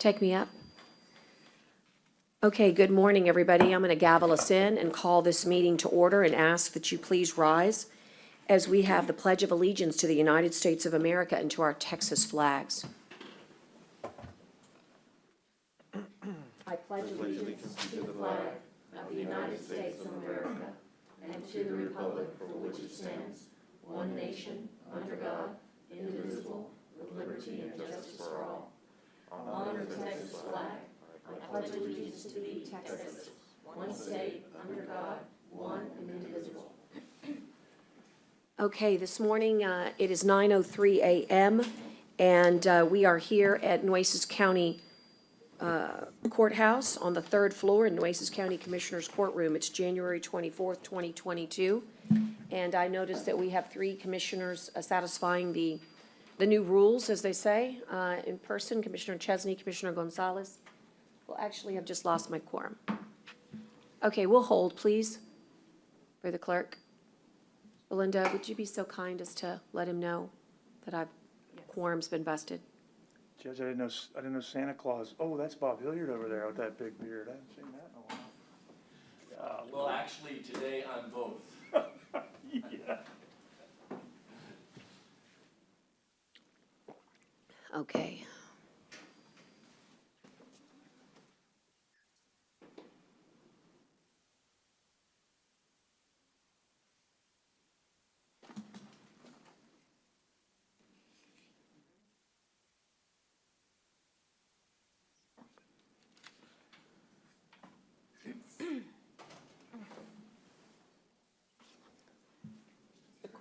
Take me up. Okay, good morning, everybody. I'm going to gavel us in and call this meeting to order and ask that you please rise as we have the Pledge of Allegiance to the United States of America and to our Texas flags. I pledge allegiance to the flag of the United States of America and to the republic for which it stands, one nation, under God, indivisible, with liberty and justice for all. Honor the Texas flag. I pledge allegiance to thee, Texas, one state, under God, one and indivisible. Okay, this morning it is 9:03 a.m. and we are here at Nueces County Courthouse on the third floor in Nueces County Commissioner's Courtroom. It's January 24th, 2022. And I noticed that we have three commissioners satisfying the new rules, as they say, in person. Commissioner Chesney, Commissioner Gonzalez. Well, actually, I've just lost my quorum. Okay, we'll hold, please, for the clerk. Belinda, would you be so kind as to let him know that quorum's been busted? Judge, I didn't know Santa Claus. Oh, that's Bob Hilliard over there with that big beard. I haven't seen that in a while. Well, actually, today I'm both. Yeah. Okay.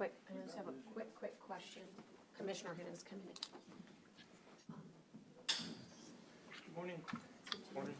I just have a quick question. Commissioner Henn's coming in. Good morning. Morning.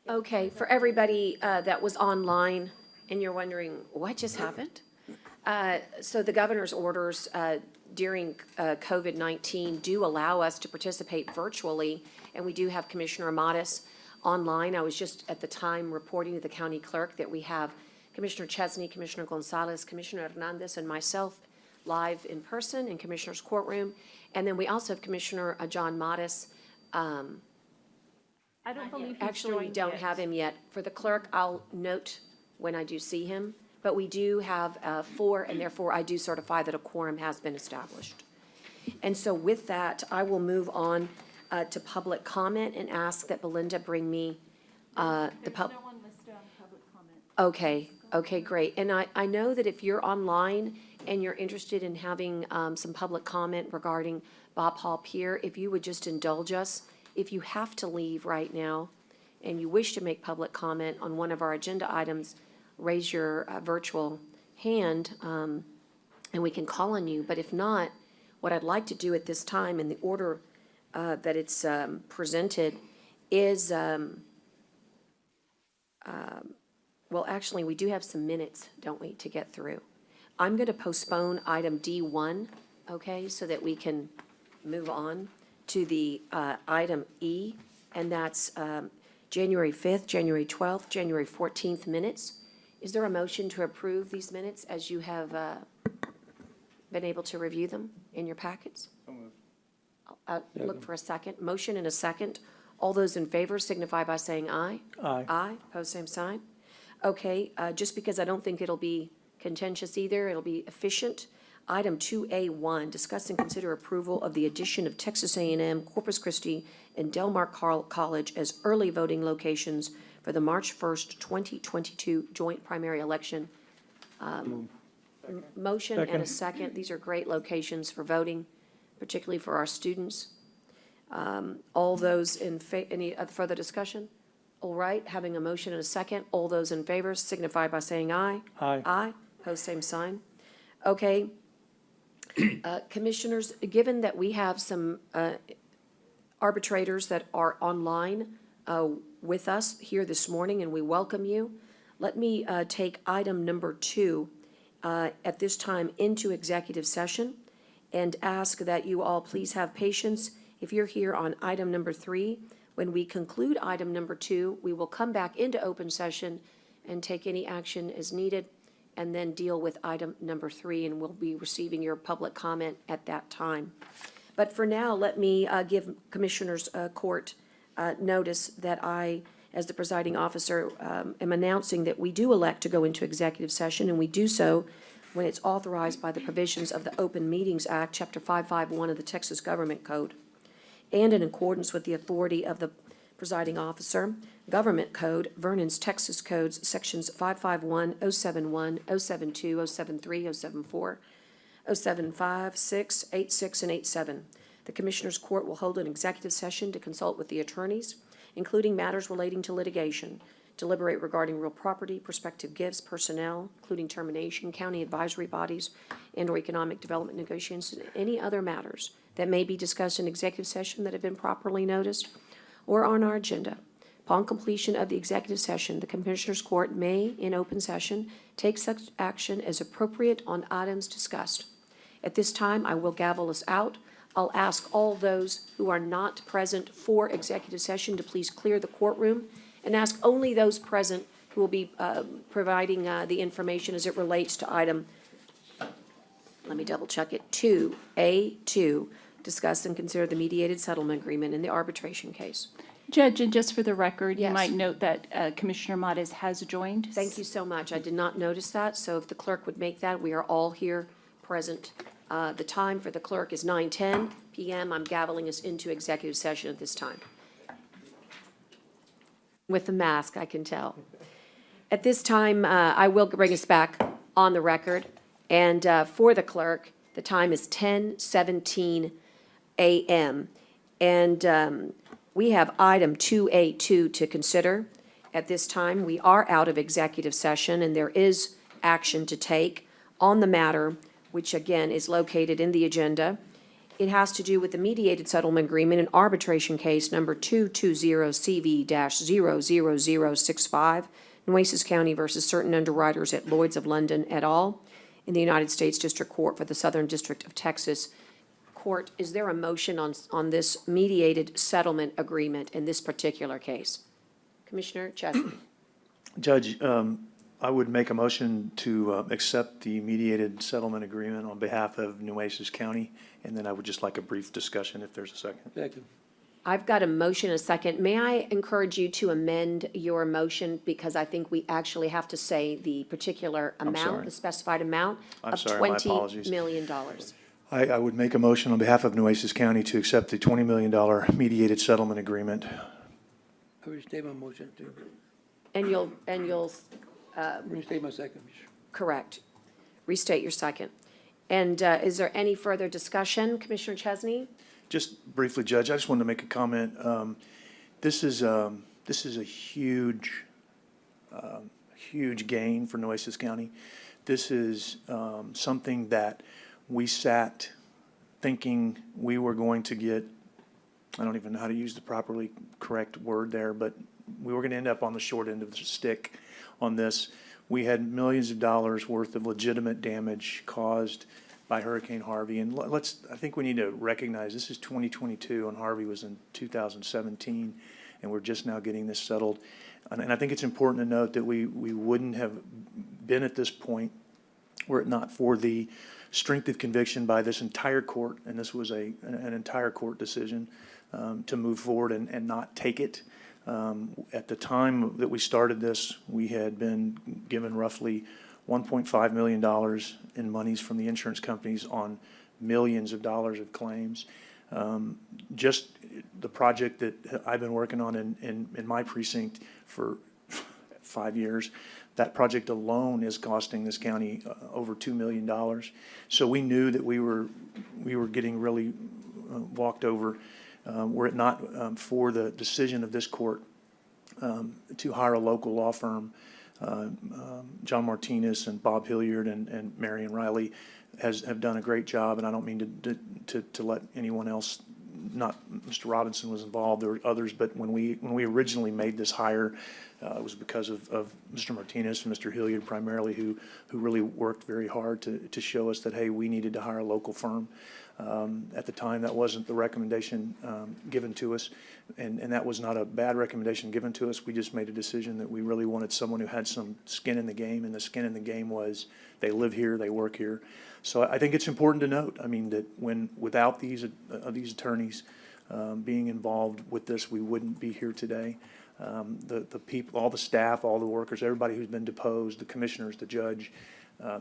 Okay, for everybody that was online and you're wondering what just happened, so the governor's orders during COVID-19 do allow us to participate virtually, and we do have Commissioner Amatis online. I was just at the time reporting to the county clerk that we have Commissioner Chesney, Commissioner Gonzalez, Commissioner Hernandez, and myself live in person in Commissioner's Courtroom. And then we also have Commissioner John Mattis. I don't believe he's Actually, we joined don't yet. have him yet. For the clerk, I'll note when I do see him, but we do have four, and therefore I do certify that a quorum has been established. And so with that, I will move on to public comment and ask that Belinda bring me the There's pub. no one listed on public comment. Okay, great. And I know that if you're online and you're interested in having some public comment regarding Bob Hall Pier, if you would just indulge us. If you have to leave right now and you wish to make public comment on one of our agenda items, raise your virtual hand and we can call on you. But if not, what I'd like to do at this time in the order that it's presented is, well, actually, we do have some minutes, don't we, to get through. I'm going to postpone item D1, okay, so that we can move on to the item E, and that's January 5th, January 12th, January 14th minutes. Is there a motion to approve these minutes as you have been able to review them in your packets? So moved. I'll look for a second. Motion and a second. All those in favor signify by saying aye. Aye. Aye, pose same sign. Okay, just because I don't think it'll be contentious either, it'll be efficient. Item 2A1, discuss and consider approval of the addition of Texas A&M, Corpus Christi, and Del Mar College as early voting locations for the March 1st, 2022 joint primary election. Motion and a second. These are great locations for voting, particularly for our students. All those in any further discussion? All right, having a motion and a second. All those in favor signify by saying aye. Aye. Aye. Opposed, same sign. Okay. Commissioners, given that we have some arbitrators that are online with us here this morning, and we welcome you, let me take item number 2 at this time into executive session and ask that you all please have patience. If you're here on item number 3, when we conclude item number 2, we will come back into open session and take any action as needed, and then deal with item number 3, and we'll be receiving your public comment at that time. But for now, let me give Commissioners Court notice that I, as the presiding officer, am announcing that we do elect to go into executive session, and we do so when it's authorized by the provisions of the Open Meetings Act, Chapter 551 of the Texas Government Code, and in accordance with the authority of the presiding officer, Government Code, Vernon's Texas Codes, Sections 551, 071, 072, 073, 074, 075, 6, 86, and 87. The Commissioners Court will hold an executive session to consult with the attorneys, including matters relating to litigation, deliberate regarding real property, prospective gifts, personnel, including termination, county advisory bodies, and/or economic development negotiations, and any other matters that may be discussed in executive session that have been properly noticed or on our agenda. Upon completion of the executive session, the Commissioners Court may, in open session, take such action as appropriate on items discussed. At this time, I will gavel us out. I'll ask all those who are not present for executive session to please clear the courtroom, and ask only those present who will be providing the information as it relates to item, let me double check it, 2A2, discuss and consider the mediated settlement agreement in the arbitration case. Judge, and just for the record, you Yes. might note that Commissioner Mottes has joined. Thank you so much. I did not notice that, so if the clerk would make that, we are all here present. The time for the clerk is 9:10 p.m. I'm gaveling us into executive session at this time. With the mask, I can tell. At this time, I will bring us back on the record, and for the clerk, the time is 10:17 a.m. And we have item 2A2 to consider. At this time, we are out of executive session, and there is action to take on the matter, which again is located in the agenda. It has to do with the mediated settlement agreement in arbitration case number 220CV-00065, Nueces County versus certain underwriters at Lloyd's of London et al. In the United States District Court for the Southern District of Texas. Court, is there a motion on this mediated settlement agreement in this particular case? Commissioner Chesney. Judge, I would make a motion to accept the mediated settlement agreement on behalf of Nueces County, and then I would just like a brief discussion if there's a second. Second. I've got a motion, a second. May I encourage you to amend your motion, because I think we actually have to say the particular amount, sorry. the specified amount I'm of sorry, my $20 apologies. million. I would make a motion on behalf of Nueces County to accept the $20 million mediated settlement agreement. I restate my motion too. And you'll Restate my second. correct, restate your second. And is there any further discussion, Commissioner Chesney? Just briefly, Judge, I just wanted to make a comment. This is a huge gain for Nueces County. This is something that we sat thinking we were going to get, I don't even know how to use the properly correct word there, but we were going to end up on the short end of the stick on this. We had millions of dollars worth of legitimate damage caused by Hurricane Harvey. And I think we need to recognize this is 2022 and Harvey was in 2017, and we're just now getting this settled. And I think it's important to note that we wouldn't have been at this point were it not for the strength of conviction by this entire court, and this was an entire court decision to move forward and not take it. At the time that we started this, we had been given roughly $1.5 million in monies from the insurance companies on millions of dollars of claims. Just the project that I've been working on in my precinct for 5 years, that project alone is costing this county over $2 million. So we knew that we were getting really walked over were it not for the decision of this court to hire a local law firm John Martinez and Bob Hilliard and Marion Riley have done a great job, and I don't mean to let anyone else, not Mr. Robinson was involved, there were others, but when we originally made this hire, it was because of Mr. Martinez and Mr. Hilliard primarily, who really worked very hard to show us that, hey, we needed to hire a local firm. At the time, that wasn't the recommendation given to us, and that was not a bad recommendation given to us. We just made a decision that we really wanted someone who had some skin in the game, and the skin in the game was they live here, they work here. So I think it's important to note, I mean, that without these attorneys being involved with this, we wouldn't be here today. The people, all the staff, all the workers, everybody who's been deposed, the commissioners, the judge,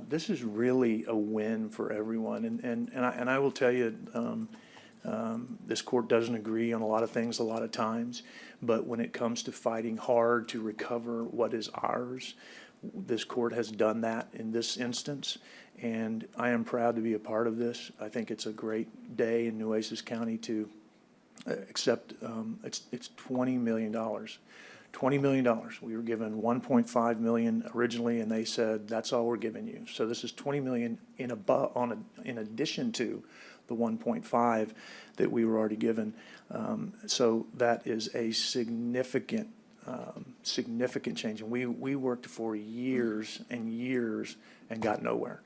this is really a win for everyone. And I will tell you, this court doesn't agree on a lot of things a lot of times, but when it comes to fighting hard to recover what is ours, this court has done that in this instance, and I am proud to be a part of this. I think it's a great day in Nueces County to accept, it's $20 million. $20 million. We were given $1.5 million originally, and they said, that's all we're giving you. So this is $20 million in addition to the 1.5 that we were already given. So that is a significant change. And we worked for years and years and got nowhere.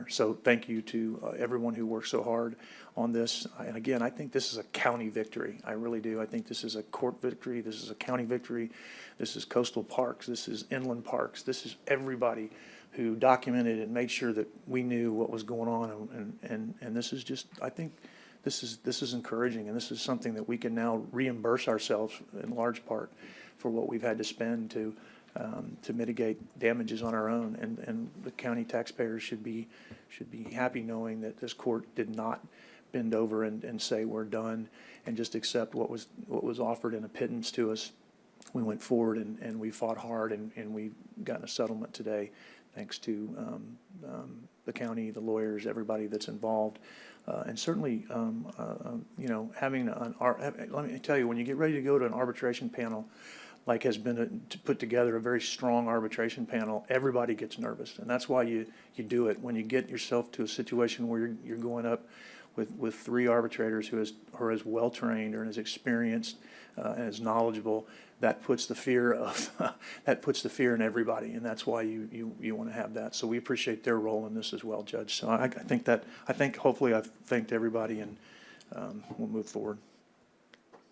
So thank you to everyone who worked so hard on this. And again, I think this is a county victory. I really do. I think this is a court victory. This is a county victory. This is coastal parks. This is inland parks. This is everybody who documented and made sure that we knew what was going on. And this is just, I think this is encouraging, and this is something that we can now reimburse ourselves in large part for what we've had to spend to mitigate damages on our own, and the county taxpayers should be happy knowing that this court did not bend over and say we're done and just accept what was offered in a pittance to us. We went forward and we fought hard, and we've gotten a settlement today, thanks to the county, the lawyers, everybody that's involved, and certainly having let me tell you, when you get ready to go to an arbitration panel, like has been put together a very strong arbitration panel, everybody gets nervous. And that's why you do it. When you get yourself to a situation where you're going up with three arbitrators who are as well-trained or as experienced and as knowledgeable, that puts the fear in everybody. And that's why you want to have that. So we appreciate their role in this as well, Judge. So I think hopefully I've thanked everybody, and we'll move forward.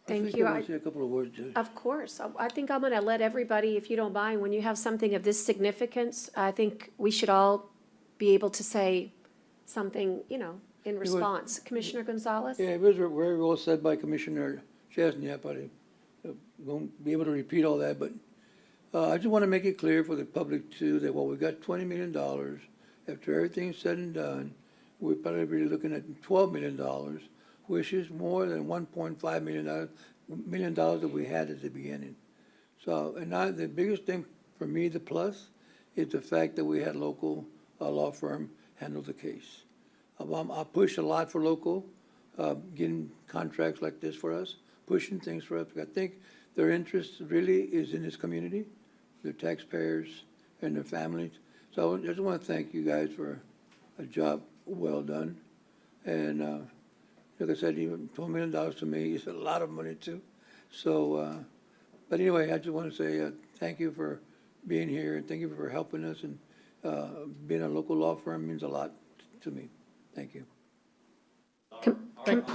Thank you. I want to say a couple of words, Judge. Of course. I think I'm going to let everybody, if you don't mind, when you have something of this significance, I think we should all be able to say something, in response. Commissioner Gonzalez? Yeah, it was very well said by Commissioner Chesney. I probably won't be able to repeat all that, but I just want to make it clear for the public too that while we got $20 million, after everything's said and done, we're probably really looking at $12 million, which is more than $1.5 million that we had at the beginning. So, and now the biggest thing for me, the plus, is the fact that we had local law firm handle the case. I push a lot for local, getting contracts like this for us, pushing things for us. I think their interest really is in this community, their taxpayers and their families. So I just want to thank you guys for a job well done. And like I said, even $12 million to me is a lot of money too. So, but anyway, I just want to say thank you for being here, and thank you for helping us. And being a local law firm means a lot to me. Thank you. Thank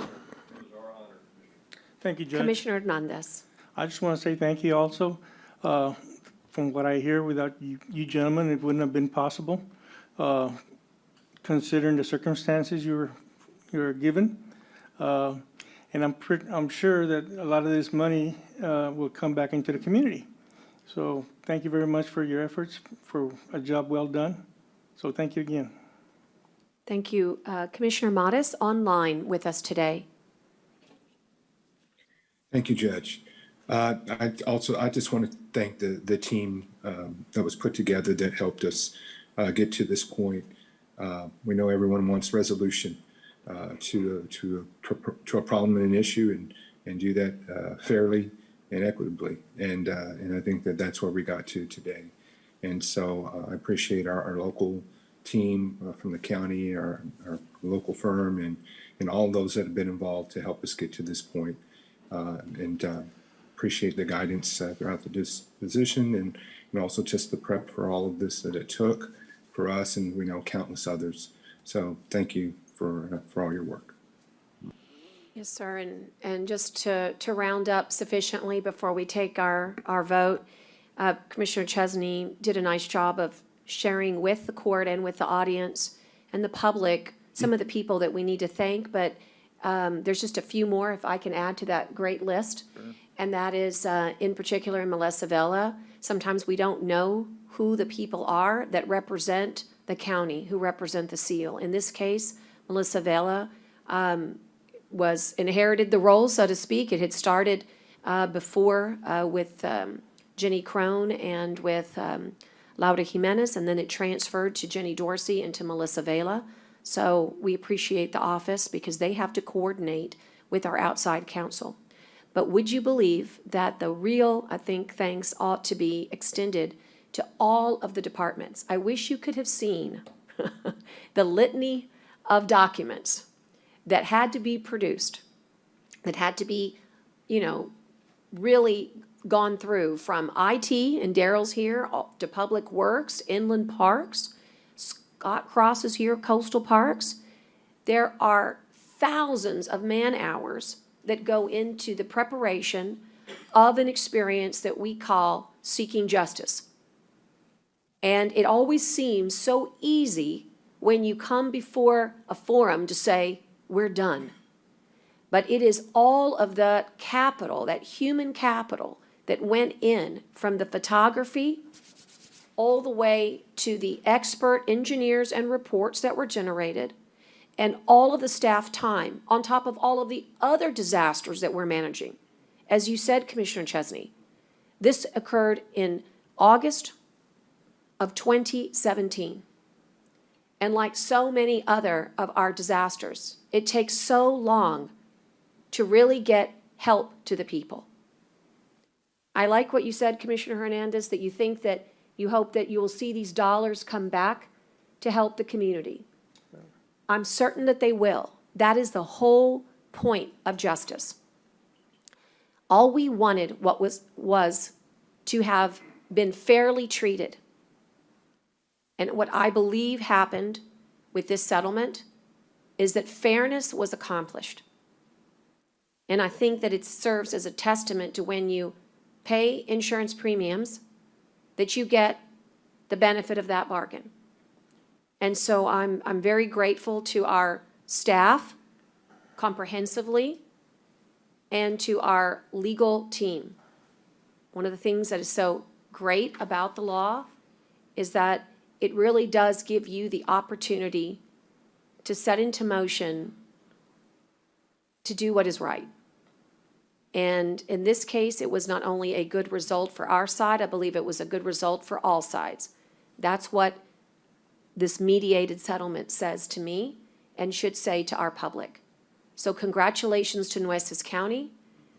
you, Judge. Commissioner Hernandez. I just want to say thank you also. From what I hear, without you gentlemen, it wouldn't have been possible, considering the circumstances you were given. And I'm sure that a lot of this money will come back into the community. So thank you very much for your efforts, for a job well done. So thank you again. Thank you. Commissioner Modis, online with us today. Thank you, Judge. I just want to thank the team that was put together that helped us get to this point. We know everyone wants resolution to a problem and an issue, and do that fairly and equitably. And I think that that's where we got to today. And so I appreciate our local team from the county, our local firm, and all those that have been involved to help us get to this point. And appreciate the guidance throughout the disposition and also just the prep for all of this that it took for us and we know countless others. So thank you for all your work. Yes, sir, and just to round up sufficiently before we take our vote, Commissioner Chesney did a nice job of sharing with the court and with the audience and the public some of the people that we need to thank, but there's just a few more if I can add to that great list. And that is, in particular, in Melissa Vela. Sometimes we don't know who the people are that represent the county, who represent the seal. In this case, Melissa Vela inherited the role, so to speak. It had started before with Jenny Crone and with Laura Jimenez, and then it transferred to Jenny Dorsey and to Melissa Vela. So we appreciate the office because they have to coordinate with our outside counsel. But would you believe that the real, I think, thanks ought to be extended to all of the departments? I wish you could have seen the litany of documents that had to be produced, that had to be, really gone through from IT, and Daryl's here, to Public Works, Inland Parks, Scott Cross is here, Coastal Parks. There are thousands of man-hours that go into the preparation of an experience that we call seeking justice. And it always seems so easy when you come before a forum to say, we're done. But it is all of the capital, that human capital that went in from the photography all the way to the expert engineers and reports that were generated, and all of the staff time, on top of all of the other disasters that we're managing. As you said, Commissioner Chesney, this occurred in August of 2017. And like so many other of our disasters, it takes so long to really get help to the people. I like what you said, Commissioner Hernandez, that you hope that you will see these dollars come back to help the community. I'm certain that they will. That is the whole point of justice. All we wanted was to have been fairly treated. And what I believe happened with this settlement is that fairness was accomplished. And I think that it serves as a testament to when you pay insurance premiums, that you get the benefit of that bargain. And so I'm very grateful to our staff comprehensively and to our legal team. One of the things that is so great about the law is that it really does give you the opportunity to set into motion to do what is right. And in this case, it was not only a good result for our side, I believe it was a good result for all sides. That's what this mediated settlement says to me and should say to our public. So congratulations to Nueces County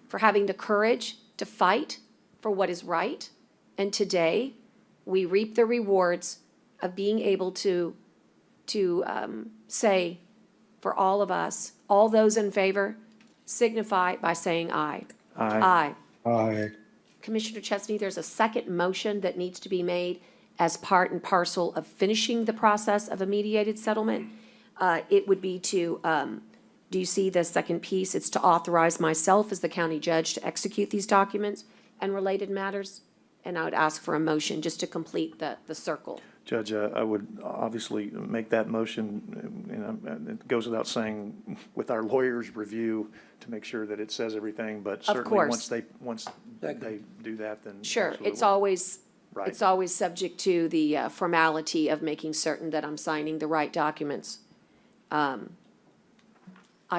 for having the courage to fight for what is right. And today, we reap the rewards of being able to say for all of us, all those in favor, signify by saying aye. Aye. Aye. Aye. Commissioner Chesney, there's a second motion that needs to be made as part and parcel of finishing the process of a mediated settlement. It would be to, do you see the second piece? It's to authorize myself as the county judge to execute these documents and related matters. And I would ask for a motion just to complete the circle. Judge, I would obviously make that motion, and it goes without saying, with our lawyer's review to make sure that it says everything, but certainly course. once they do that, then. Sure, absolutely. it's always, Right. it's always subject to the formality of making certain that I'm signing the right documents. I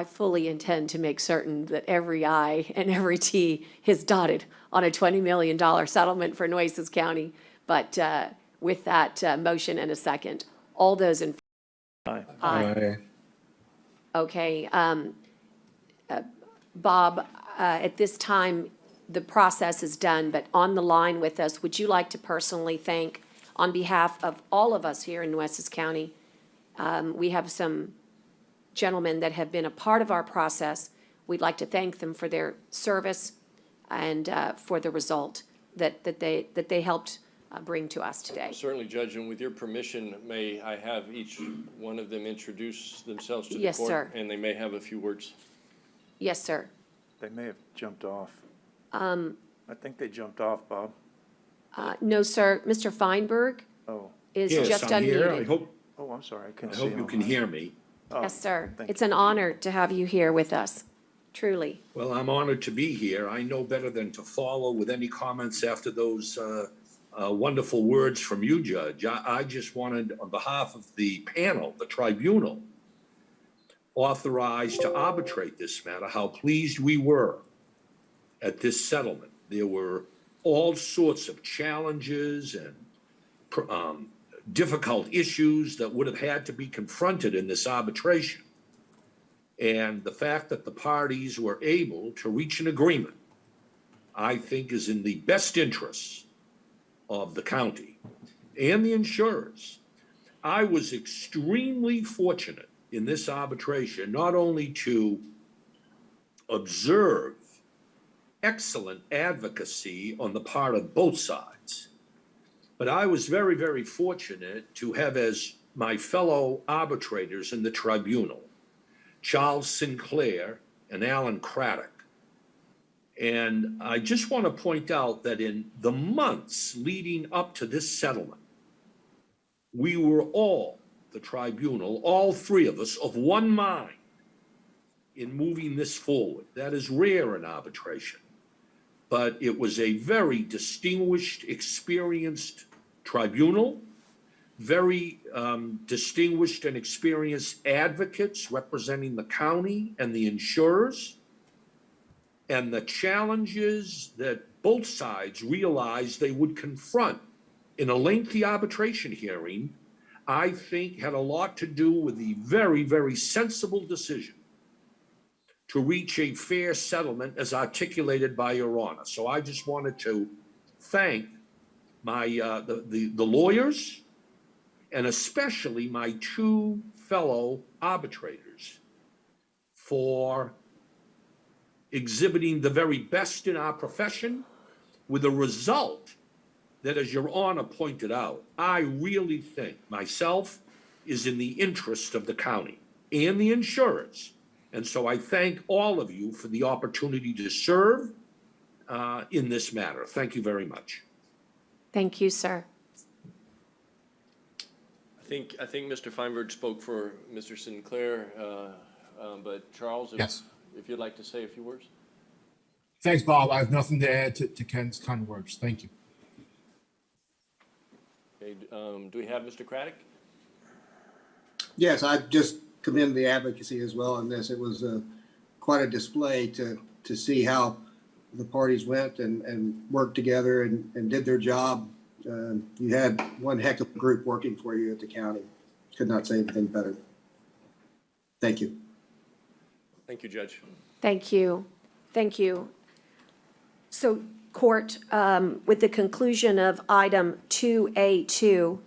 fully intend to make certain that every I and every T is dotted on a $20 million settlement for Nueces County. But with that motion and a second, all those in. Aye. Aye. Okay, Bob, at this time, the process is done, but on the line with us, would you like to personally thank, on behalf of all of us here in Nueces County, we have some gentlemen that have been a part of our process. We'd like to thank them for their service and for the result that they helped bring to us today. Certainly, Judge, and with your permission, may I have each one of them introduce themselves to the court? Yes, sir. And they may have a few words. Yes, sir. They may have jumped off. I think they jumped off, Bob. No, sir. Mr. Feinberg Oh, is Yes, just I'm here. I unmuted. hope, oh, I'm sorry, I I couldn't see hope him. you can hear me. Yes, sir. thank It's an honor to have you here with us, truly. Well, I'm honored to be here. I know better than to follow with any comments after those wonderful words from you, Judge. I just wanted, on behalf of the panel, the tribunal, authorized to arbitrate this matter, how pleased we were at this settlement. There were all sorts of challenges and difficult issues that would have had to be confronted in this arbitration. And the fact that the parties were able to reach an agreement, I think, is in the best interests of the county and the insurers. I was extremely fortunate in this arbitration, not only to observe excellent advocacy on the part of both sides, but I was very, very fortunate to have as my fellow arbitrators in the tribunal, Charles Sinclair and Alan Craddock. And I just want to point out that in the months leading up to this settlement, we were all, the tribunal, all three of us, of one mind in moving this forward. That is rare in arbitration. But it was a very distinguished, experienced tribunal, very distinguished and experienced advocates representing the county and the insurers. And the challenges that both sides realized they would confront in a lengthy arbitration hearing, I think had a lot to do with the very, very sensible decision to reach a fair settlement as articulated by Your Honor. So I just wanted to thank my the lawyers and especially my two fellow arbitrators for exhibiting the very best in our profession with a result that, as Your Honor pointed out, I really think myself is in the interest of the county and the insurers. And so I thank all of you for the opportunity to serve in this matter. Thank you very much. Thank you, sir. I think Mr. Feinberg spoke for Mr. Sinclair, but Charles, Yes. if you'd like to say a few words? Thanks, Bob. I have nothing to add to Ken's kind words. Thank you. Okay, do we have Mr. Craddock? Yes, I just commend the advocacy as well on this. It was quite a display to see how the parties went and worked together and did their job. You had one heck of a group working for you at the county. Could not say anything better. Thank you. Thank you, Judge. Thank you. Thank you. So, Court, with the conclusion of item 2A2,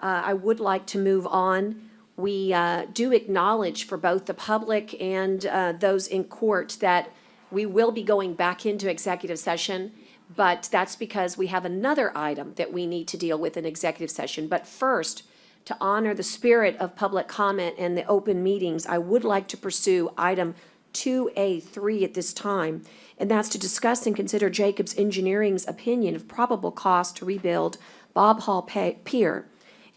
I would like to move on. We do acknowledge for both the public and those in court that we will be going back into executive session, but that's because we have another item that we need to deal with in executive session. But first, to honor the spirit of public comment and the open meetings, I would like to pursue item 2A3 at this time, and that's to discuss and consider Jacobs Engineering's opinion of probable cost to rebuild Bob Hall Pier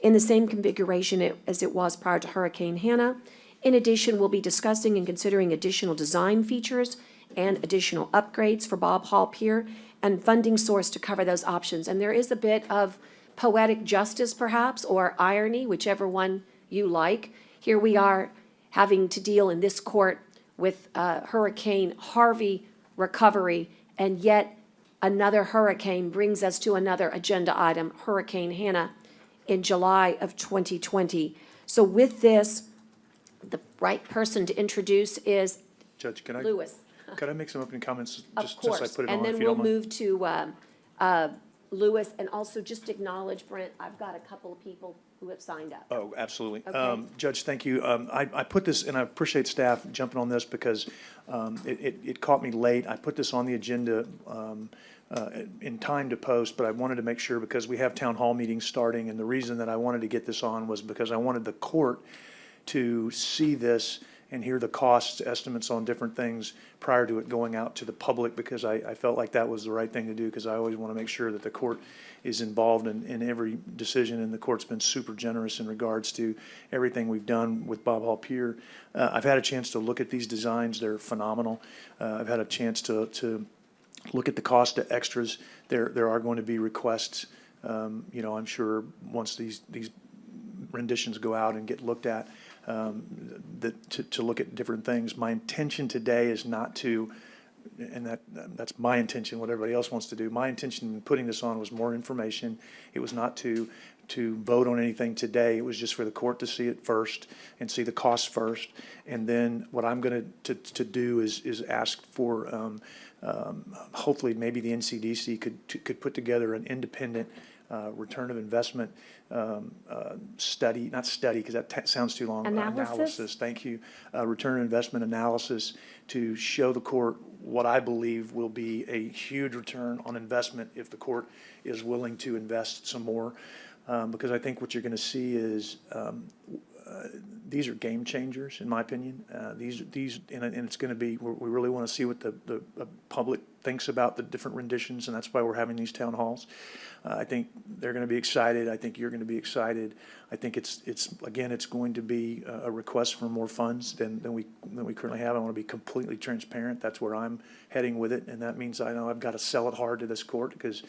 in the same configuration as it was prior to Hurricane Hannah. In addition, we'll be discussing and considering additional design features and additional upgrades for Bob Hall Pier and funding source to cover those options. And there is a bit of poetic justice, perhaps, or irony, whichever one you like. Here we are having to deal in this court with Hurricane Harvey recovery, and yet another hurricane brings us to another agenda item, Hurricane Hannah, in July of 2020. So with this, the right person to introduce is Judge, can I? Lewis. Could I make some opening comments, Of just since I course, put it and on, then if you we'll don't mind? move to Louis, and also just acknowledge, Brent, I've got a couple of people who have signed up. Oh, absolutely. Okay. Judge, thank you. I put this, and I appreciate staff jumping on this because it caught me late. I put this on the agenda in time to post, but I wanted to make sure because we have town hall meetings starting, and the reason that I wanted to get this on was because I wanted the court to see this and hear the costs, estimates on different things prior to it going out to the public, because I felt like that was the right thing to do, because I always want to make sure that the court is involved in every decision, and the court's been super generous in regards to everything we've done with Bob Hall Pier. I've had a chance to look at these designs. They're phenomenal. I've had a chance to look at the cost of extras. There are going to be requests, I'm sure once these renditions go out and get looked at, to look at different things. My intention today is not to, and that's my intention, what everybody else wants to do. My intention in putting this on was more information. It was not to vote on anything today. It was just for the court to see it first and see the costs first. And then what I'm going to do is ask for, hopefully maybe the NCDC could put together an independent return of investment study, not study, because that sounds too long. Analysis? Thank you. Return on investment analysis to show the court what I believe will be a huge return on investment if the court is willing to invest some more. Because I think what you're going to see is these are game changers, in my opinion. And it's going to be, we really want to see what the public thinks about the different renditions, and that's why we're having these town halls. I think they're going to be excited. I think you're going to be excited. I think it's going to be a request for more funds than we currently have. I want to be completely transparent. That's where I'm heading with it, and that means I know I've got to sell it hard to this court because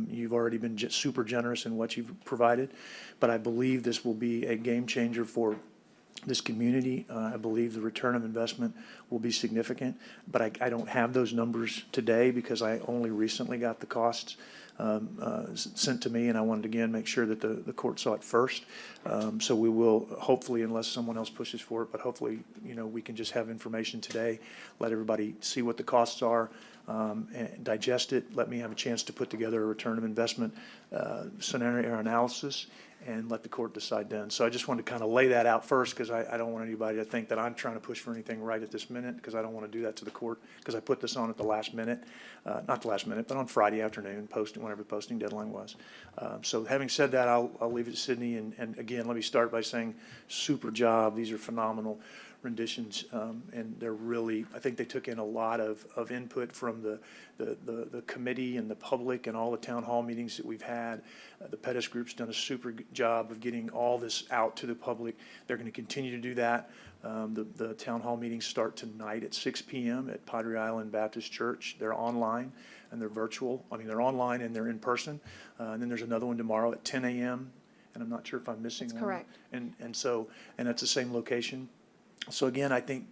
you've already been super generous in what you've provided. But I believe this will be a game changer for this community. I believe the return of investment will be significant, but I don't have those numbers today because I only recently got the costs sent to me, and I wanted to, again, make sure that the court saw it first. So we will, hopefully, unless someone else pushes for it, but hopefully, we can just have information today, let everybody see what the costs are, and digest it. Let me have a chance to put together a return of investment scenario analysis, and let the court decide then. So I just wanted to kind of lay that out first, because I don't want anybody to think that I'm trying to push for anything right at this minute, because I don't want to do that to the court, because I put this on at the last minute, not the last minute, but on Friday afternoon, whenever the posting deadline was. So having said that, I'll leave it to Sydney, and again, let me start by saying, super job. These are phenomenal renditions, and they're really, I think they took in a lot of input from the committee and the public and all the town hall meetings that we've had. The Pettis Group's done a super job of getting all this out to the public. They're going to continue to do that. The town hall meetings start tonight at 6 p.m. at Padre Island Baptist Church. They're online and they're virtual. They're online and they're in person. And then there's another one tomorrow at 10 a.m. And I'm not sure if I'm missing one. correct. And that's the same location. So again, I think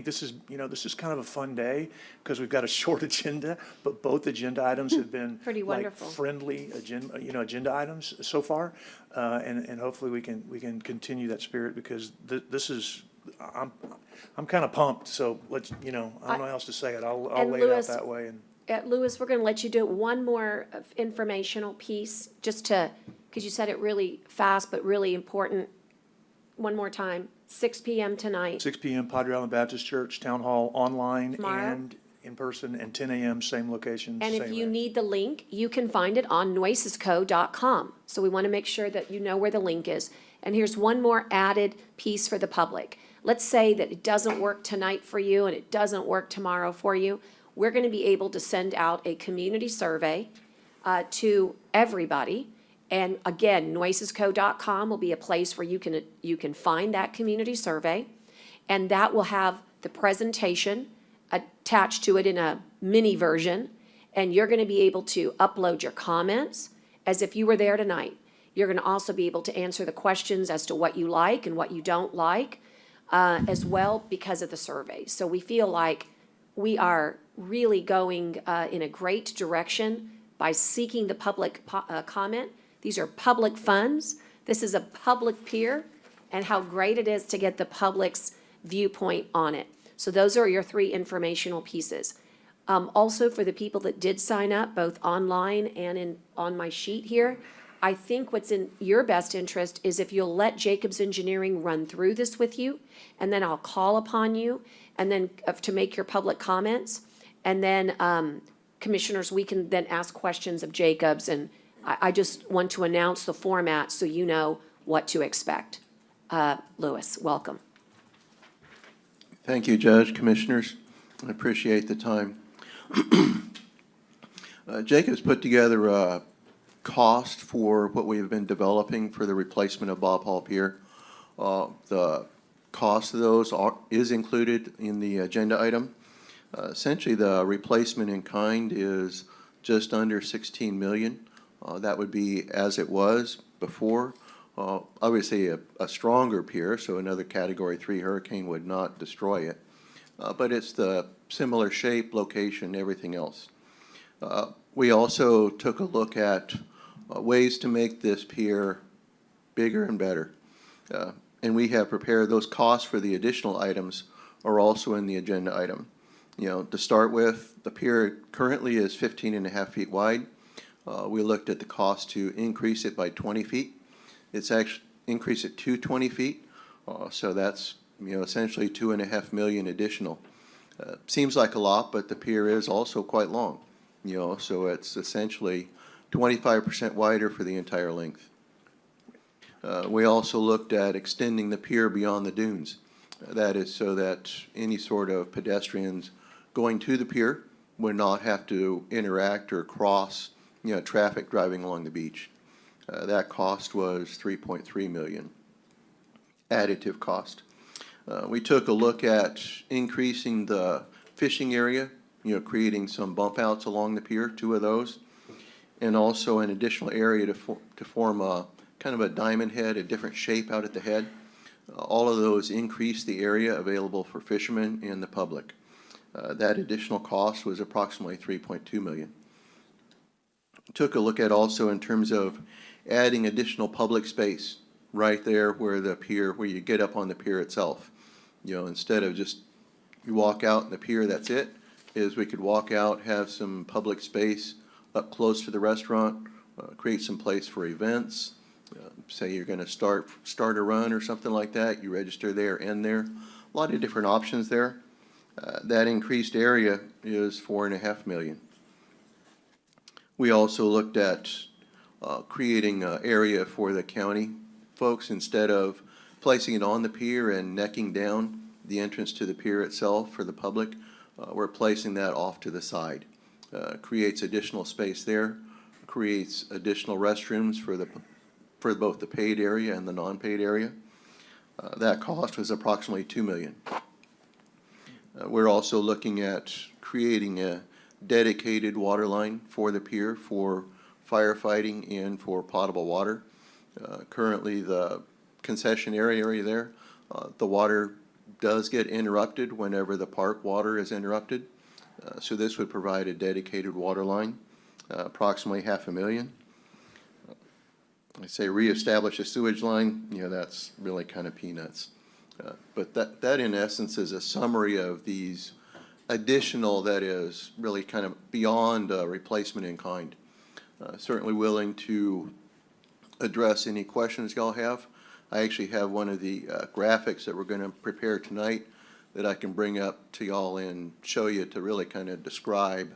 this is kind of a fun day because we've got a short agenda, but both agenda items have been Pretty like wonderful. friendly agenda items so far, and hopefully we can continue that spirit because this is I'm kind of pumped. So let's I don't know how else to say it. I'll And lay it out Louis, that way. And Louis, we're going to let you do one more informational piece, because you said it really fast, but really important. One more time, 6 p.m. tonight. 6 p.m. Padre Island Baptist Church Town Hall, online Tomorrow? and in person, and 10 a.m. same location. And if same you rate. need the link, you can find it on noisesco.com. So we want to make sure that you know where the link is. And here's one more added piece for the public. Let's say that it doesn't work tonight for you and it doesn't work tomorrow for you. We're going to be able to send out a community survey to everybody. And again, noisesco.com will be a place where you can find that community survey. And that will have the presentation attached to it in a mini version. And you're going to be able to upload your comments as if you were there tonight. You're going to also be able to answer the questions as to what you like and what you don't like as well because of the survey. So we feel like we are really going in a great direction by seeking the public comment. These are public funds. This is a public pier, and how great it is to get the public's viewpoint on it. So those are your three informational pieces. Also, for the people that did sign up, both online and on my sheet here, I think what's in your best interest is if you'll let Jacobs Engineering run through this with you, and then I'll call upon you, and then to make your public comments. And then, commissioners, we can then ask questions of Jacobs, and I just want to announce the format so you know what to expect. Louis, welcome. Thank you, Judge, Commissioners. I appreciate the time. Jacob's put together a cost for what we have been developing for the replacement of Bob Hall Pier. The cost of those is included in the agenda item. Essentially, the replacement in kind is just under 16 million. That would be as it was before. Obviously, a stronger pier, so another Category 3 hurricane would not destroy it. But it's the similar shape, location, everything else. We also took a look at ways to make this pier bigger and better. And we have prepared those costs for the additional items are also in the agenda item. You know, to start with, the pier currently is 15.5 feet wide. We looked at the cost to increase it by 20 feet. It's actually increase it to 20 feet. So that's, you know, essentially 2.5 million additional. Seems like a lot, but the pier is also quite long, you know, so it's essentially 25% wider for the entire length. We also looked at extending the pier beyond the dunes. That is so that any sort of pedestrians going to the pier would not have to interact or cross, you know, traffic driving along the beach. That cost was 3.3 million, additive cost. We took a look at increasing the fishing area, you know, creating some bump outs along the pier, 2 of those, and also an additional area to form a kind of a diamond head, a different shape out at the head. All of those increase the area available for fishermen and the public. That additional cost was approximately 3.2 million. Took a look at also in terms of adding additional public space right there where the pier, where you get up on the pier itself. You know, instead of just you walk out in the pier, that's it, is we could walk out, have some public space up close to the restaurant, create some place for events. Say you're going to start a run or something like that, you register there, end there. A lot of different options there. That increased area is 4.5 million. We also looked at creating an area for the county folks. Instead of placing it on the pier and necking down the entrance to the pier itself for the public, we're placing that off to the side. Creates additional space there, creates additional restrooms for both the paid area and the non-paid area. That cost was approximately 2 million. We're also looking at creating a dedicated water line for the pier for firefighting and for potable water. Currently, the concession area there, the water does get interrupted whenever the park water is interrupted. So this would provide a dedicated water line, approximately $500,000. I say reestablish a sewage line, you know, that's really kind of peanuts. But that in essence is a summary of these additional, that is really kind of beyond replacement in kind. Certainly willing to address any questions y'all have. I actually have one of the graphics that we're going to prepare tonight that I can bring up to y'all and show you to really kind of describe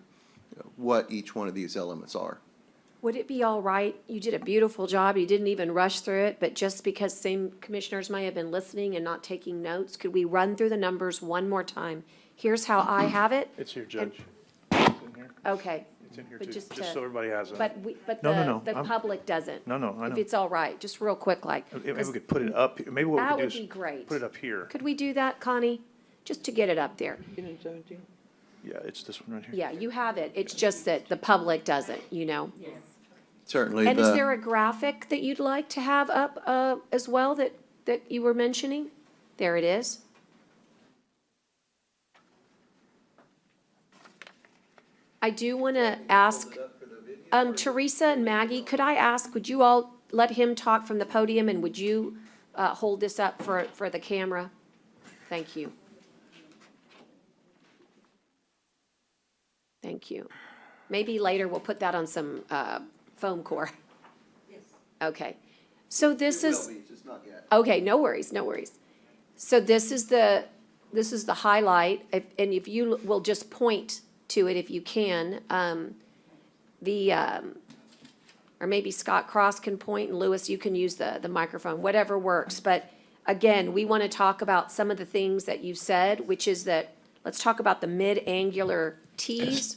what each one of these elements are. Would it be all right? You did a beautiful job. You didn't even rush through it, but just because some commissioners may have been listening and not taking notes, could we run through the numbers one more time? Here's how I have it. It's here, Judge. Okay. It's in here But too, just just to- so everybody has it. But No, the I'm- public doesn't. No, I If know. it's all right, just real quick, like. Maybe we 'cause could put it up, maybe what we That could do would is be great. put it up here. Could we do that, Connie? Just to get it up there. Yeah, it's this one right here. Yeah, you have it. It's just that the public doesn't, you know? Certainly And is there a graphic that you'd like to have up as well that you were mentioning? There it is. I do want to ask, Teresa and Maggie, could I ask, would you all let him talk from the podium, and would you hold this up for the camera? Thank you. Thank you. Maybe later we'll put that on some foam core. Okay. So this is. It's not yet. Okay, no worries, no worries. So this is the highlight, and if you will just point to it if you can, or maybe Scott Cross can point, and Louis, you can use the microphone, whatever works. But again, we want to talk about some of the things that you said, which is that, let's talk about the mid-angular tees.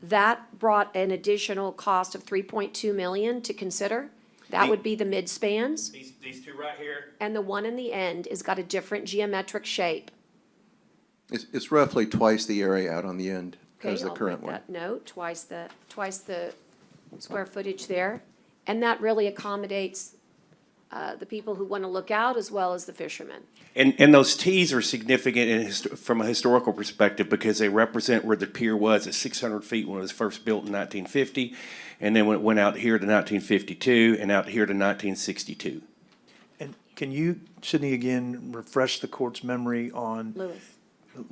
That brought an additional cost of 3.2 million to consider. That would be the mid-spans. These two right here. And the one in the end has got a different geometric shape. It's roughly twice the area out on the end Okay, as the I'll current make one. that note, twice the square footage there. And that really accommodates the people who want to look out as well as the fishermen. And those T's are significant from a historical perspective because they represent where the pier was at 600 feet when it was first built in 1950. And then when it went out here to 1952 and out here to 1962. And can you, Sydney, again, refresh the court's memory on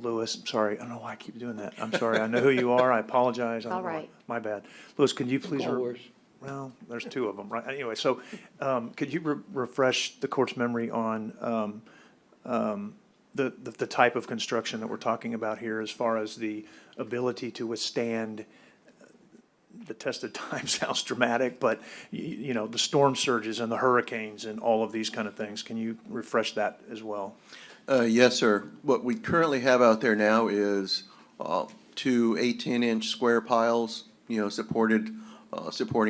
Louis, I'm sorry, I don't know why I keep doing that. I'm sorry, I know who you are, I apologize. I don't All know why. right. My bad. Louis, can you please? Call worse. Well, there's two of them, right? Anyway, so could you refresh the court's memory on the type of construction that we're talking about here as far as the ability to withstand, the test of time sounds dramatic, but you know, the storm surges and the hurricanes and all of these kind of things. Can you refresh that as well? Yes, sir. What we currently have out there now is two 18-inch square piles, you know, supporting